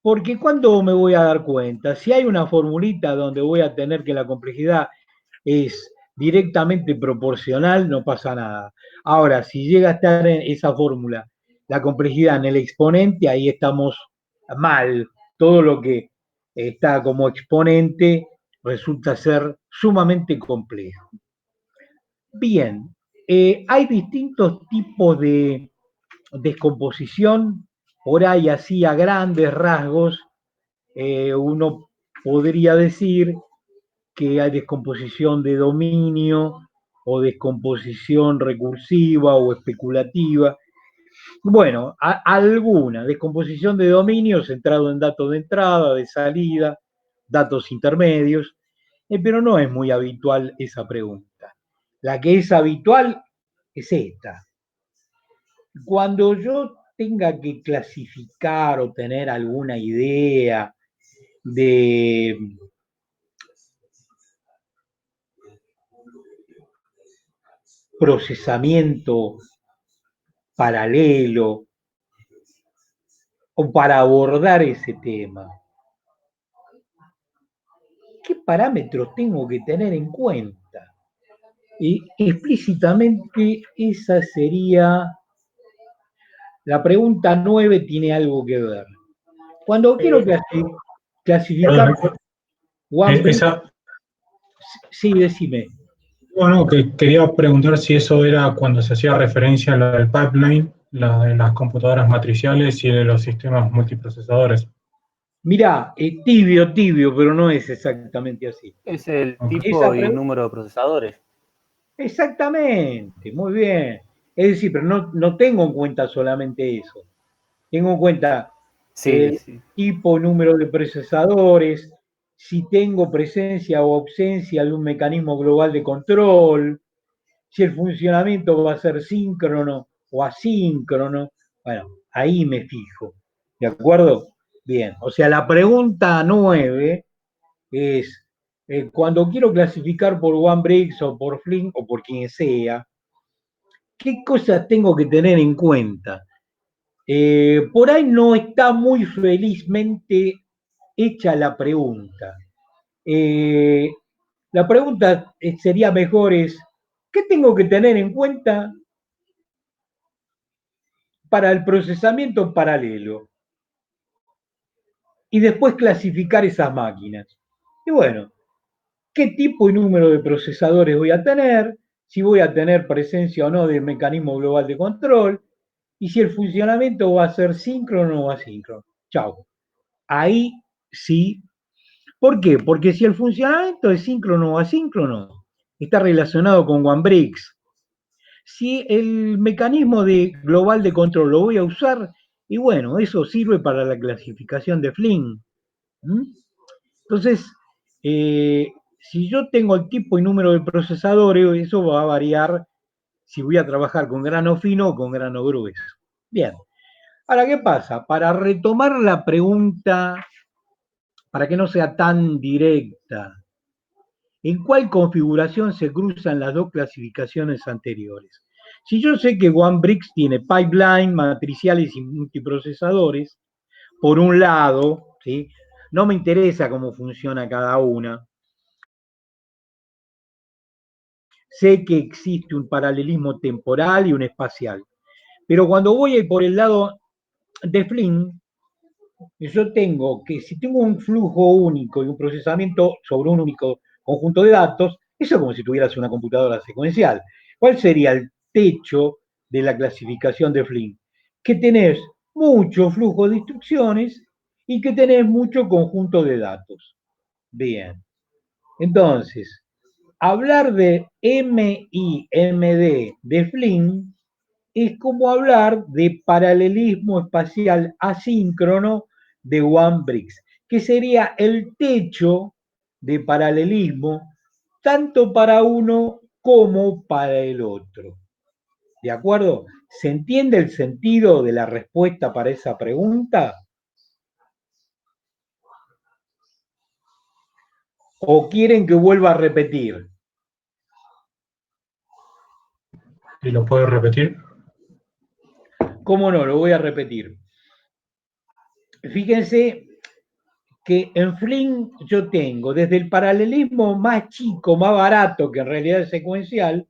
porque ¿cuándo me voy a dar cuenta? Si hay una formulita donde voy a tener que la complejidad es directamente proporcional, no pasa nada. Ahora, si llega a estar en esa fórmula la complejidad en el exponente, ahí estamos mal. Todo lo que está como exponente resulta ser sumamente complejo. Bien, hay distintos tipos de descomposición, por ahí así a grandes rasgos, uno podría decir que hay descomposición de dominio o descomposición recursiva o especulativa. Bueno, alguna descomposición de dominio centrado en datos de entrada, de salida, datos intermedios, pero no es muy habitual esa pregunta. La que es habitual es esta. Cuando yo tenga que clasificar o tener alguna idea de procesamiento paralelo o para abordar ese tema, ¿qué parámetros tengo que tener en cuenta? Y explícitamente esa sería la pregunta 9, tiene algo que ver. Cuando quiero clasificar esa, sí, decime. bueno, que quería preguntar si eso era cuando se hacía referencia a lo del pipeline, la de las computadoras matriciales y de los sistemas multiprocesadores. Mirá, tibio, pero no es exactamente así. Es el tipo y número de procesadores. Exactamente, muy bien. Es decir, pero no tengo en cuenta solamente eso. Tengo en cuenta el tipo, número de procesadores, si tengo presencia o ausencia de un mecanismo global de control, si el funcionamiento va a ser síncrono o asíncrono. Bueno, ahí me fijo. ¿De acuerdo? Bien. O sea, la pregunta 9 es, cuando quiero clasificar por OneBricks o por Flink o por quien sea, ¿qué cosas tengo que tener en cuenta? Por ahí no está muy felizmente hecha la pregunta. La pregunta sería mejor es, ¿qué tengo que tener en cuenta para el procesamiento paralelo? Y después clasificar esas máquinas. Y bueno, ¿qué tipo y número de procesadores voy a tener? Si voy a tener presencia o no del mecanismo global de control, y si el funcionamiento va a ser síncrono o asíncrono. Chao. Ahí sí. ¿Por qué? Porque si el funcionamiento es síncrono o asíncrono, está relacionado con OneBricks. Si el mecanismo global de control lo voy a usar, y bueno, eso sirve para la clasificación de Flynn. Entonces, si yo tengo el tipo y número de procesadores, eso va a variar si voy a trabajar con grano fino o con grano grueso. Bien. Ahora, ¿qué pasa? Para retomar la pregunta, para que no sea tan directa, ¿en cuál configuración se cruzan las dos clasificaciones anteriores? Si yo sé que One-Brix tiene pipeline, matriciales y multiprocesadores, por un lado, ¿sí? No me interesa cómo funciona cada una. Sé que existe un paralelismo temporal y un espacial. Pero cuando voy por el lado de Flynn, yo tengo que, si tengo un flujo único y un procesamiento sobre un único conjunto de datos, eso es como si tuvieras una computadora secuencial. ¿Cuál sería el techo de la clasificación de Flynn? Que tenés mucho flujo de instrucciones y que tenés mucho conjunto de datos. Bien. Entonces, hablar de MIMD de Flynn es como hablar de paralelismo espacial asíncrono de One-Brix, que sería el techo de paralelismo tanto para uno como para el otro. ¿De acuerdo? ¿Se entiende el sentido de la respuesta para esa pregunta? ¿O quieren que vuelva a repetir? ¿Y lo puedo repetir? ¿Cómo no? Lo voy a repetir. Fíjense que en Flynn yo tengo desde el paralelismo más chico, más barato, que en realidad es secuencial,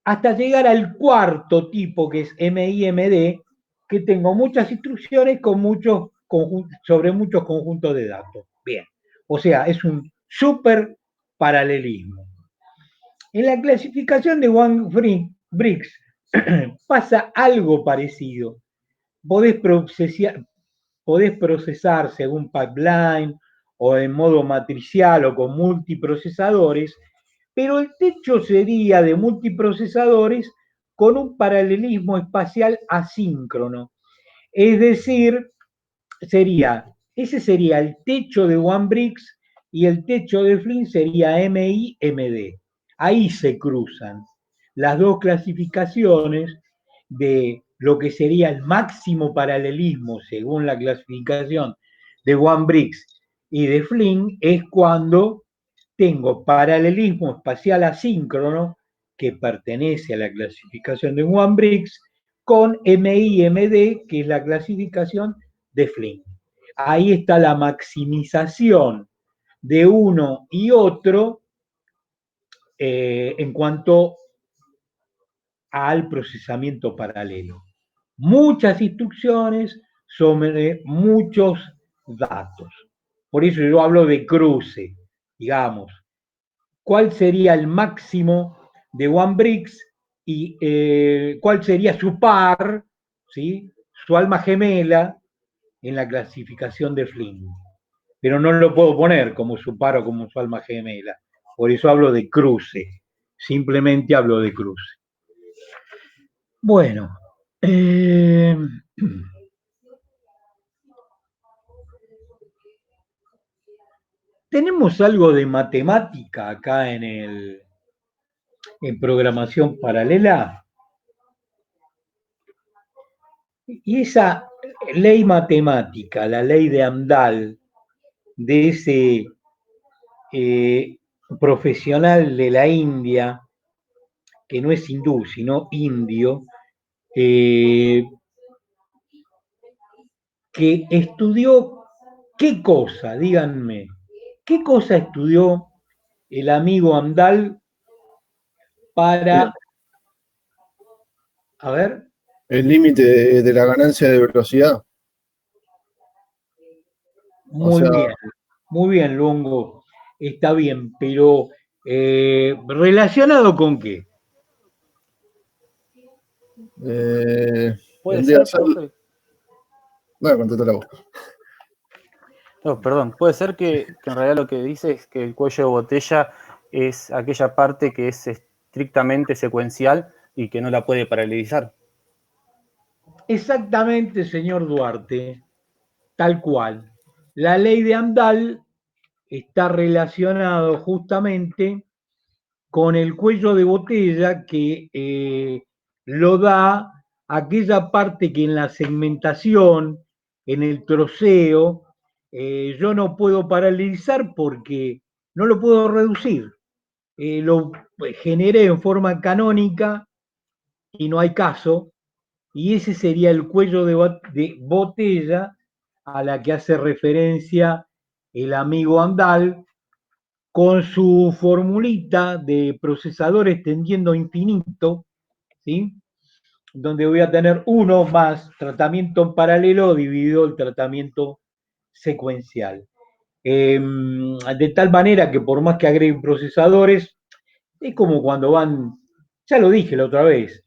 hasta llegar al cuarto tipo, que es MIMD, que tengo muchas instrucciones con sobre muchos conjuntos de datos. Bien, o sea, es un súper paralelismo. En la clasificación de One-Brix pasa algo parecido. Podés procesar según pipeline o en modo matricial o con multiprocesadores, pero el techo sería de multiprocesadores con un paralelismo espacial asíncrono. Es decir, ese sería el techo de One-Brix y el techo de Flynn sería MIMD. Ahí se cruzan las dos clasificaciones de lo que sería el máximo paralelismo según la clasificación de One-Brix y de Flynn, es cuando tengo paralelismo espacial asíncrono, que pertenece a la clasificación de One-Brix, con MIMD, que es la clasificación de Flynn. Ahí está la maximización de uno y otro en cuanto al procesamiento paralelo. Muchas instrucciones sobre muchos datos. Por eso yo hablo de cruce, digamos. ¿Cuál sería el máximo de One-Brix y cuál sería su par, ¿sí? Su alma gemela en la clasificación de Flynn? Pero no lo puedo poner como su par o como su alma gemela. Por eso hablo de cruce. Simplemente hablo de cruce. Bueno, tenemos algo de matemática acá en programación paralela. Y esa ley matemática, la ley de Amdahl, de ese profesional de la India, que no es hindú, sino indio, que estudió qué cosa, díganme, qué cosa estudió el amigo Amdahl para, a ver. El límite de la ganancia de velocidad. Muy bien, Longo, está bien, pero ¿relacionado con qué? Puede ser, profe. Bueno, contate la voz. No, perdón, puede ser que en realidad lo que dice es que el cuello de botella es aquella parte que es estrictamente secuencial y que no la puede paralelizar. Exactamente, señor Duarte, tal cual. La ley de Amdahl está relacionado justamente con el cuello de botella que lo da aquella parte que en la segmentación, en el troceo, yo no puedo paralelizar porque no lo puedo reducir. Lo generé en forma canónica y no hay caso, y ese sería el cuello de botella a la que hace referencia el amigo Andal con su formulita de procesadores tendiendo a infinito, ¿sí? Donde voy a tener uno más tratamiento en paralelo dividido el tratamiento secuencial. De tal manera que por más que agreguen procesadores, es como cuando van, ya lo dije la otra vez,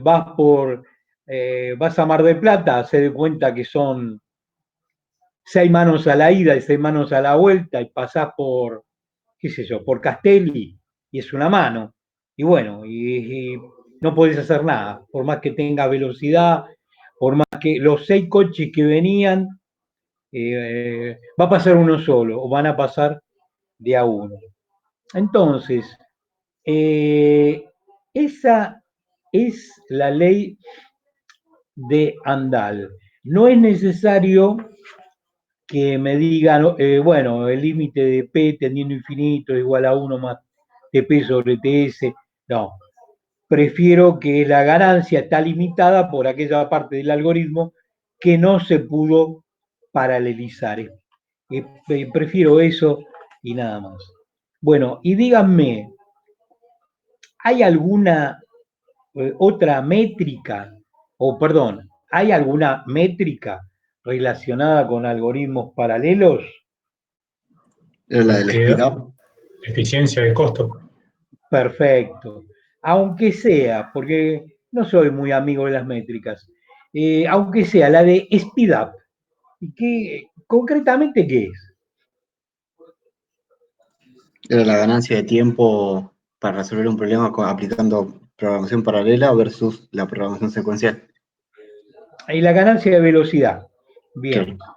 vas a Mar del Plata, se de cuenta que son 6 manos a la ida y 6 manos a la vuelta, y pasás por, qué sé yo, por Castelli, y es una mano. Y bueno, y no podés hacer nada, por más que tenga velocidad, por más que los 6 coches que venían, va a pasar uno solo, o van a pasar de a uno. Entonces, esa es la ley de Andal. No es necesario que me digan, bueno, el límite de P tendiendo infinito es igual a 1 más TP sobre TS. No, prefiero que la ganancia está limitada por aquella parte del algoritmo que no se pudo paralelizar. Prefiero eso y nada más. Bueno, y díganme, ¿hay alguna otra métrica, o perdón, ¿hay alguna métrica relacionada con algoritmos paralelos? La del speedup. Eficiencia de costo. Perfecto. Aunque sea, porque no soy muy amigo de las métricas, aunque sea la de speedup. ¿Y concretamente qué es? Era la ganancia de tiempo para resolver un problema aplicando programación paralela versus la programación secuencial. Y la ganancia de velocidad. Bien. Claro.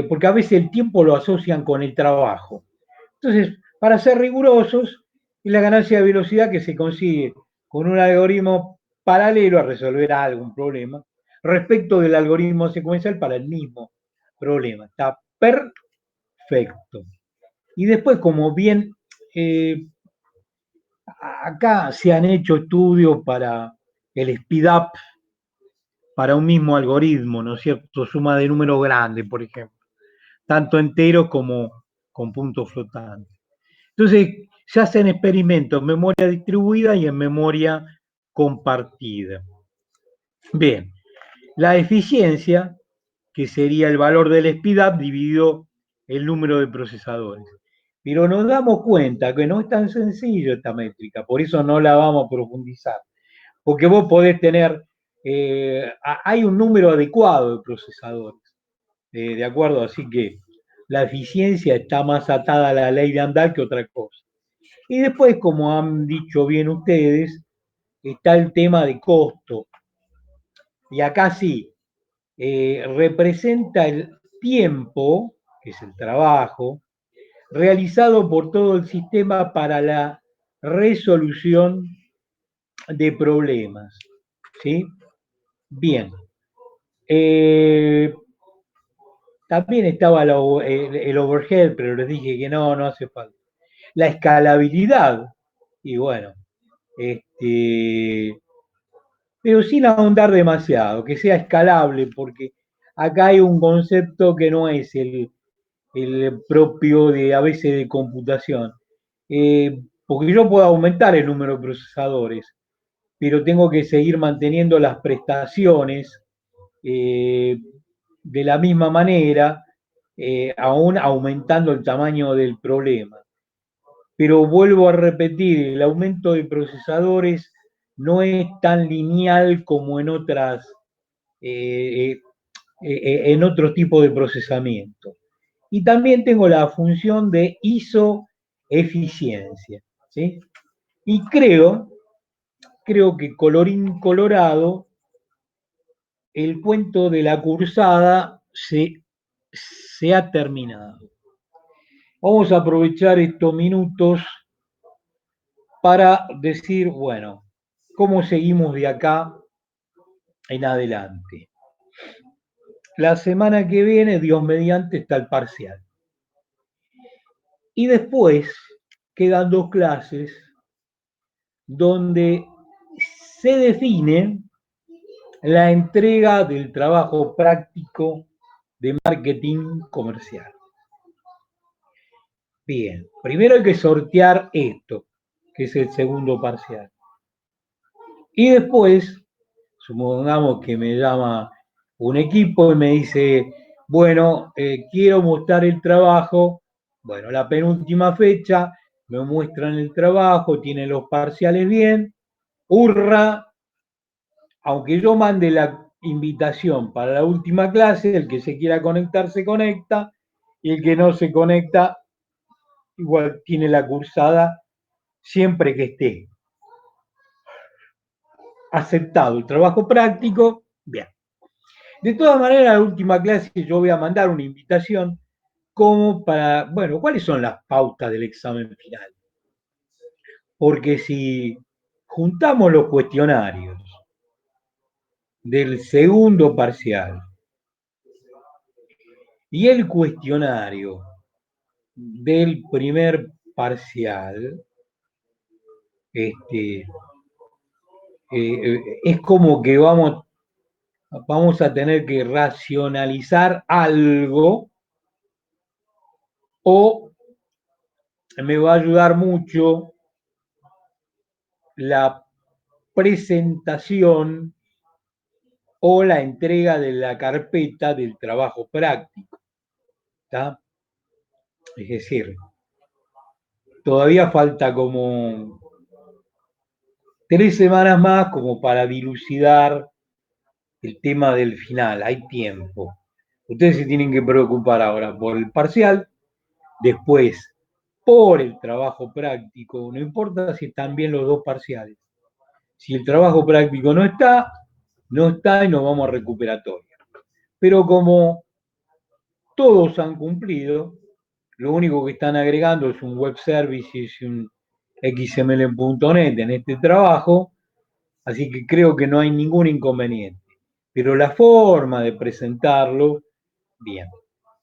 Porque a veces el tiempo lo asocian con el trabajo. Entonces, para ser rigurosos, es la ganancia de velocidad que se consigue con un algoritmo paralelo a resolver algún problema respecto del algoritmo secuencial para el mismo problema. Está perfecto. Y después, como bien, acá se han hecho estudios para el speedup, para un mismo algoritmo, ¿no es cierto? Suma de números grandes, por ejemplo, tanto enteros como con puntos flotantes. Entonces, se hacen experimentos en memoria distribuida y en memoria compartida. Bien, la eficiencia, que sería el valor del speedup dividido el número de procesadores. Pero nos damos cuenta que no es tan sencillo esta métrica, por eso no la vamos a profundizar. Porque vos podés tener, hay un número adecuado de procesadores, ¿de acuerdo? Así que la eficiencia está más atada a la ley de Andal que otra cosa. Y después, como han dicho bien ustedes, está el tema de costo. Y acá sí, representa el tiempo, que es el trabajo, realizado por todo el sistema para la resolución de problemas. ¿Sí? Bien. También estaba el overhead, pero les dije que no hace falta. La escalabilidad, y bueno, pero sin ahondar demasiado, que sea escalable, porque acá hay un concepto que no es el propio de a veces de computación. Porque yo puedo aumentar el número de procesadores, pero tengo que seguir manteniendo las prestaciones de la misma manera, aún aumentando el tamaño del problema. Pero vuelvo a repetir, el aumento de procesadores no es tan lineal como en otros tipos de procesamiento. Y también tengo la función de isoeficiencia, ¿sí? Y creo que colorín colorado, el cuento de la cursada se ha terminado. Vamos a aprovechar estos minutos para decir, bueno, ¿cómo seguimos de acá en adelante? La semana que viene, Dios mediante, está el parcial. Y después quedan 2 clases donde se define la entrega del trabajo práctico de marketing comercial. Bien, primero hay que sortear esto, que es el segundo parcial. Y después, supongamos que me llama un equipo y me dice, bueno, quiero mostrar el trabajo. Bueno, la penúltima fecha, me muestran el trabajo, tienen los parciales bien. ¡Hurra! Aunque yo mande la invitación para la última clase, el que se quiera conectar se conecta y el que no se conecta igual tiene la cursada siempre que esté aceptado el trabajo práctico, bien. De todas maneras, la última clase yo voy a mandar una invitación como para, bueno, ¿cuáles son las pautas del examen final? Porque si juntamos los cuestionarios del segundo parcial y el cuestionario del primer parcial, es como que vamos a tener que racionalizar algo, o me va a ayudar mucho la presentación o la entrega de la carpeta del trabajo práctico. ¿Está? Es decir, todavía falta como 3 semanas más como para dilucidar el tema del final, hay tiempo. Ustedes se tienen que preocupar ahora por el parcial, después por el trabajo práctico, no importa si están bien los 2 parciales. Si el trabajo práctico no está y nos vamos a recuperatoria. Pero como todos han cumplido, lo único que están agregando es un web services y un XML.net en este trabajo, así que creo que no hay ningún inconveniente. Pero la forma de presentarlo, bien.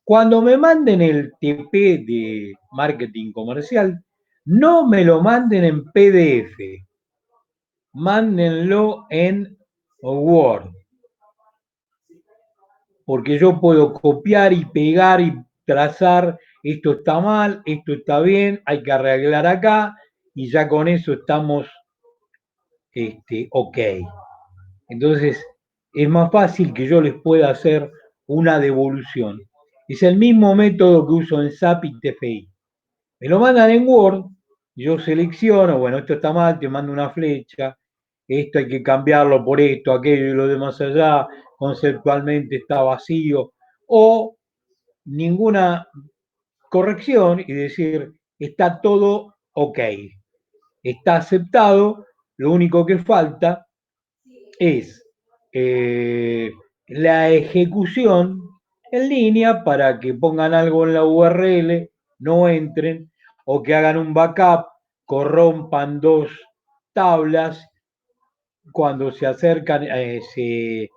Cuando me manden el TP de marketing comercial, no me lo manden en PDF, mándenlo en Word, porque yo puedo copiar y pegar y trazar, esto está mal, esto está bien, hay que arreglar acá, y ya con eso estamos ok. Entonces, es más fácil que yo les pueda hacer una devolución. Es el mismo método que uso en SAP y TFI. Me lo mandan en Word, yo selecciono, bueno, esto está mal, te mando una flecha, esto hay que cambiarlo por esto, aquello y lo demás allá, conceptualmente está vacío, o ninguna corrección y decir, está todo ok, está aceptado, lo único que falta es la ejecución en línea para que pongan algo en la URL, no entren, o que hagan un backup, corrompan 2 tablas, cuando se acercan, se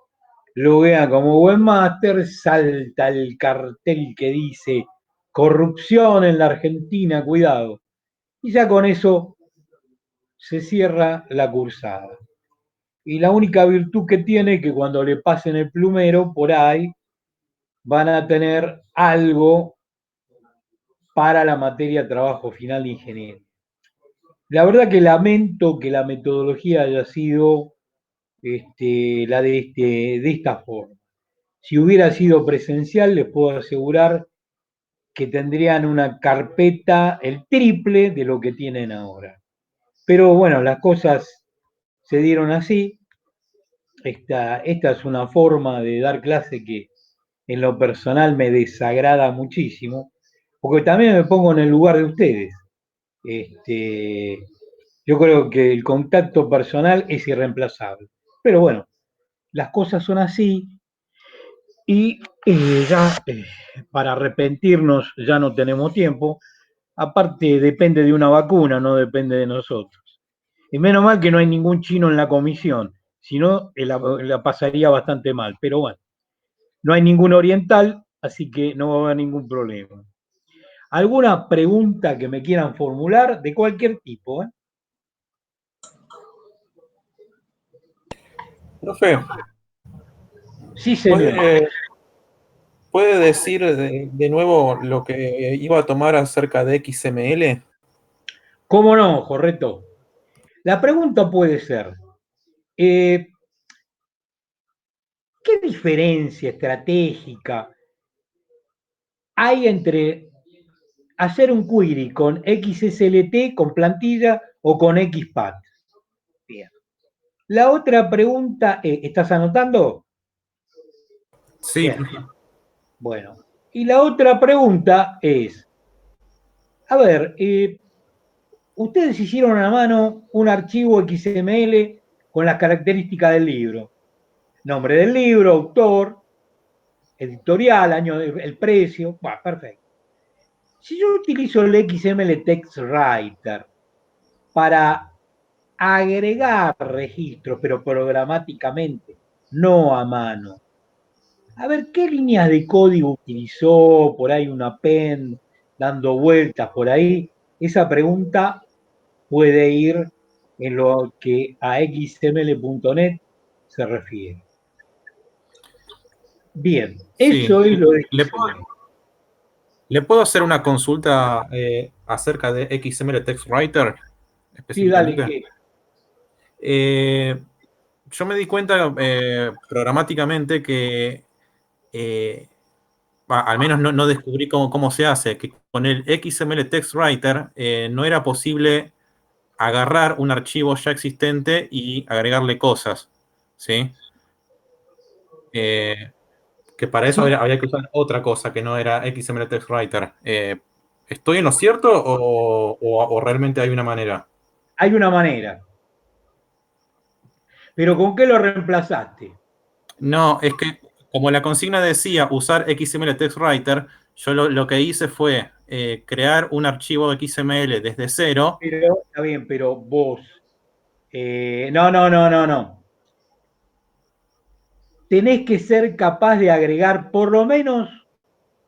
loguean como webmaster, salta el cartel que dice corrupción en la Argentina, cuidado. Y ya con eso se cierra la cursada. Y la única virtud que tiene es que cuando le pasen el plumero, por ahí van a tener algo para la materia de trabajo final de ingeniería. La verdad que lamento que la metodología haya sido la de esta forma. Si hubiera sido presencial, les puedo asegurar que tendrían una carpeta el triple de lo que tienen ahora. Pero bueno, las cosas se dieron así. Esta es una forma de dar clase que en lo personal me desagrada muchísimo, porque también me pongo en el lugar de ustedes. Yo creo que el contacto personal es irreemplazable. Pero bueno, las cosas son así y para arrepentirnos ya no tenemos tiempo. Aparte depende de una vacuna, no depende de nosotros. Y menos mal que no hay ningún chino en la comisión, si no la pasaría bastante mal. Pero bueno, no hay ningún oriental, así que no va a haber ningún problema. ¿Alguna pregunta que me quieran formular de cualquier tipo? Profe, Sí, señor. ¿puede decir de nuevo lo que iba a tomar acerca de XML? ¿Cómo no, Jorreto? La pregunta puede ser, ¿qué diferencia estratégica hay entre hacer un query con XSLT, con plantilla o con XPath? Bien. La otra pregunta, ¿estás anotando? Sí. Bien. Bueno, y la otra pregunta es, a ver, ustedes hicieron a mano un archivo XML con las características del libro. Nombre del libro, autor, editorial, año, el precio, bueno, perfecto. Si yo utilizo el XML Text Writer para agregar registros, pero programáticamente, no a mano, a ver qué líneas de código utilizó, por ahí una pen dando vueltas por ahí, esa pregunta puede ir en lo que a xml.net se refiere. Bien, Sí. eso es lo de XML. ¿Le puedo hacer una consulta acerca de XML Text Writer? Sí, dale, Específicamente. ¿qué? Yo me di cuenta programáticamente que, al menos no descubrí cómo se hace, que con el XML Text Writer no era posible agarrar un archivo ya existente y agregarle cosas, ¿sí? Que para eso había que usar otra cosa que no era XML Text Writer. ¿Estoy en lo cierto o realmente hay una manera? Hay una manera. ¿Pero con qué lo reemplazaste? No, es que como la consigna decía usar XML Text Writer, yo lo que hice fue crear un archivo XML desde cero. Pero, está bien, pero vos... no. Tenés que ser capaz de agregar por lo menos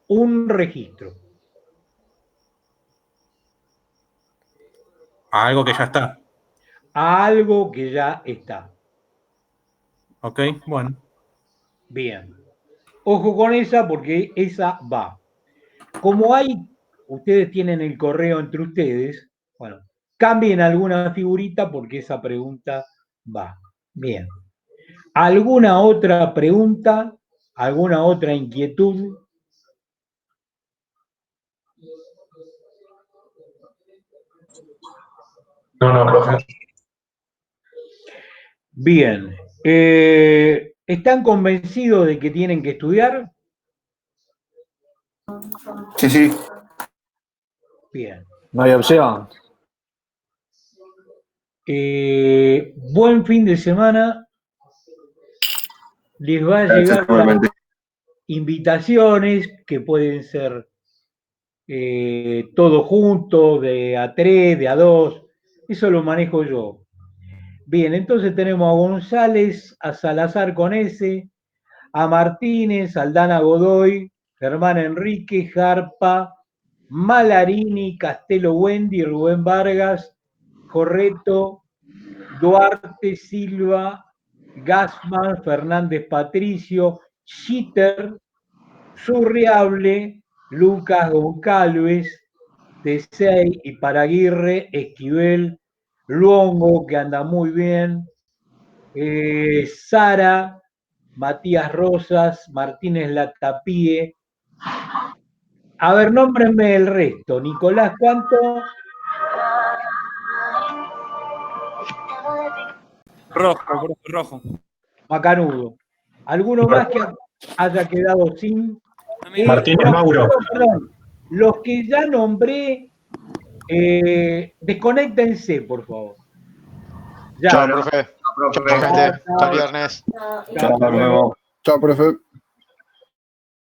un registro. A algo que ya está. A algo que ya está. Ok, bueno. Bien. Ojo con esa porque esa va. Como ustedes tienen el correo entre ustedes, bueno, cambien alguna figurita porque esa pregunta va. Bien. ¿Alguna otra pregunta? ¿Alguna otra inquietud? No, profe. Bien. ¿Están convencidos de que tienen que estudiar? Sí. Bien. No hay opción. Buen fin de semana. Les va a llegar las invitaciones que pueden ser todo junto, de A3, de A2. Eso lo manejo yo. Bien, entonces tenemos a González, a Salazar con S, a Martínez, Aldana Godoy, Germán Enrique, Jarpa, Malarini, Castelo Wendy, Rubén Vargas, Jorreto, Duarte Silva, Gassman, Fernández Patricio, Schitter, Surriable, Lucas Goncalves, Tesey y Paraguirre, Esquivel, Luongo, que anda muy bien, Sara, Matías Rosas, Martínez Latapie. A ver, nómbrenme el resto. Nicolás, ¿cuánto? Rojo. Macanudo. ¿Alguno más que haya quedado sin? Martínez Mauro. Perdón. Los que ya nombré, desconéctense, por favor. Ya. Chao, profe. Chao, gente. Hasta el viernes. Chao, profe.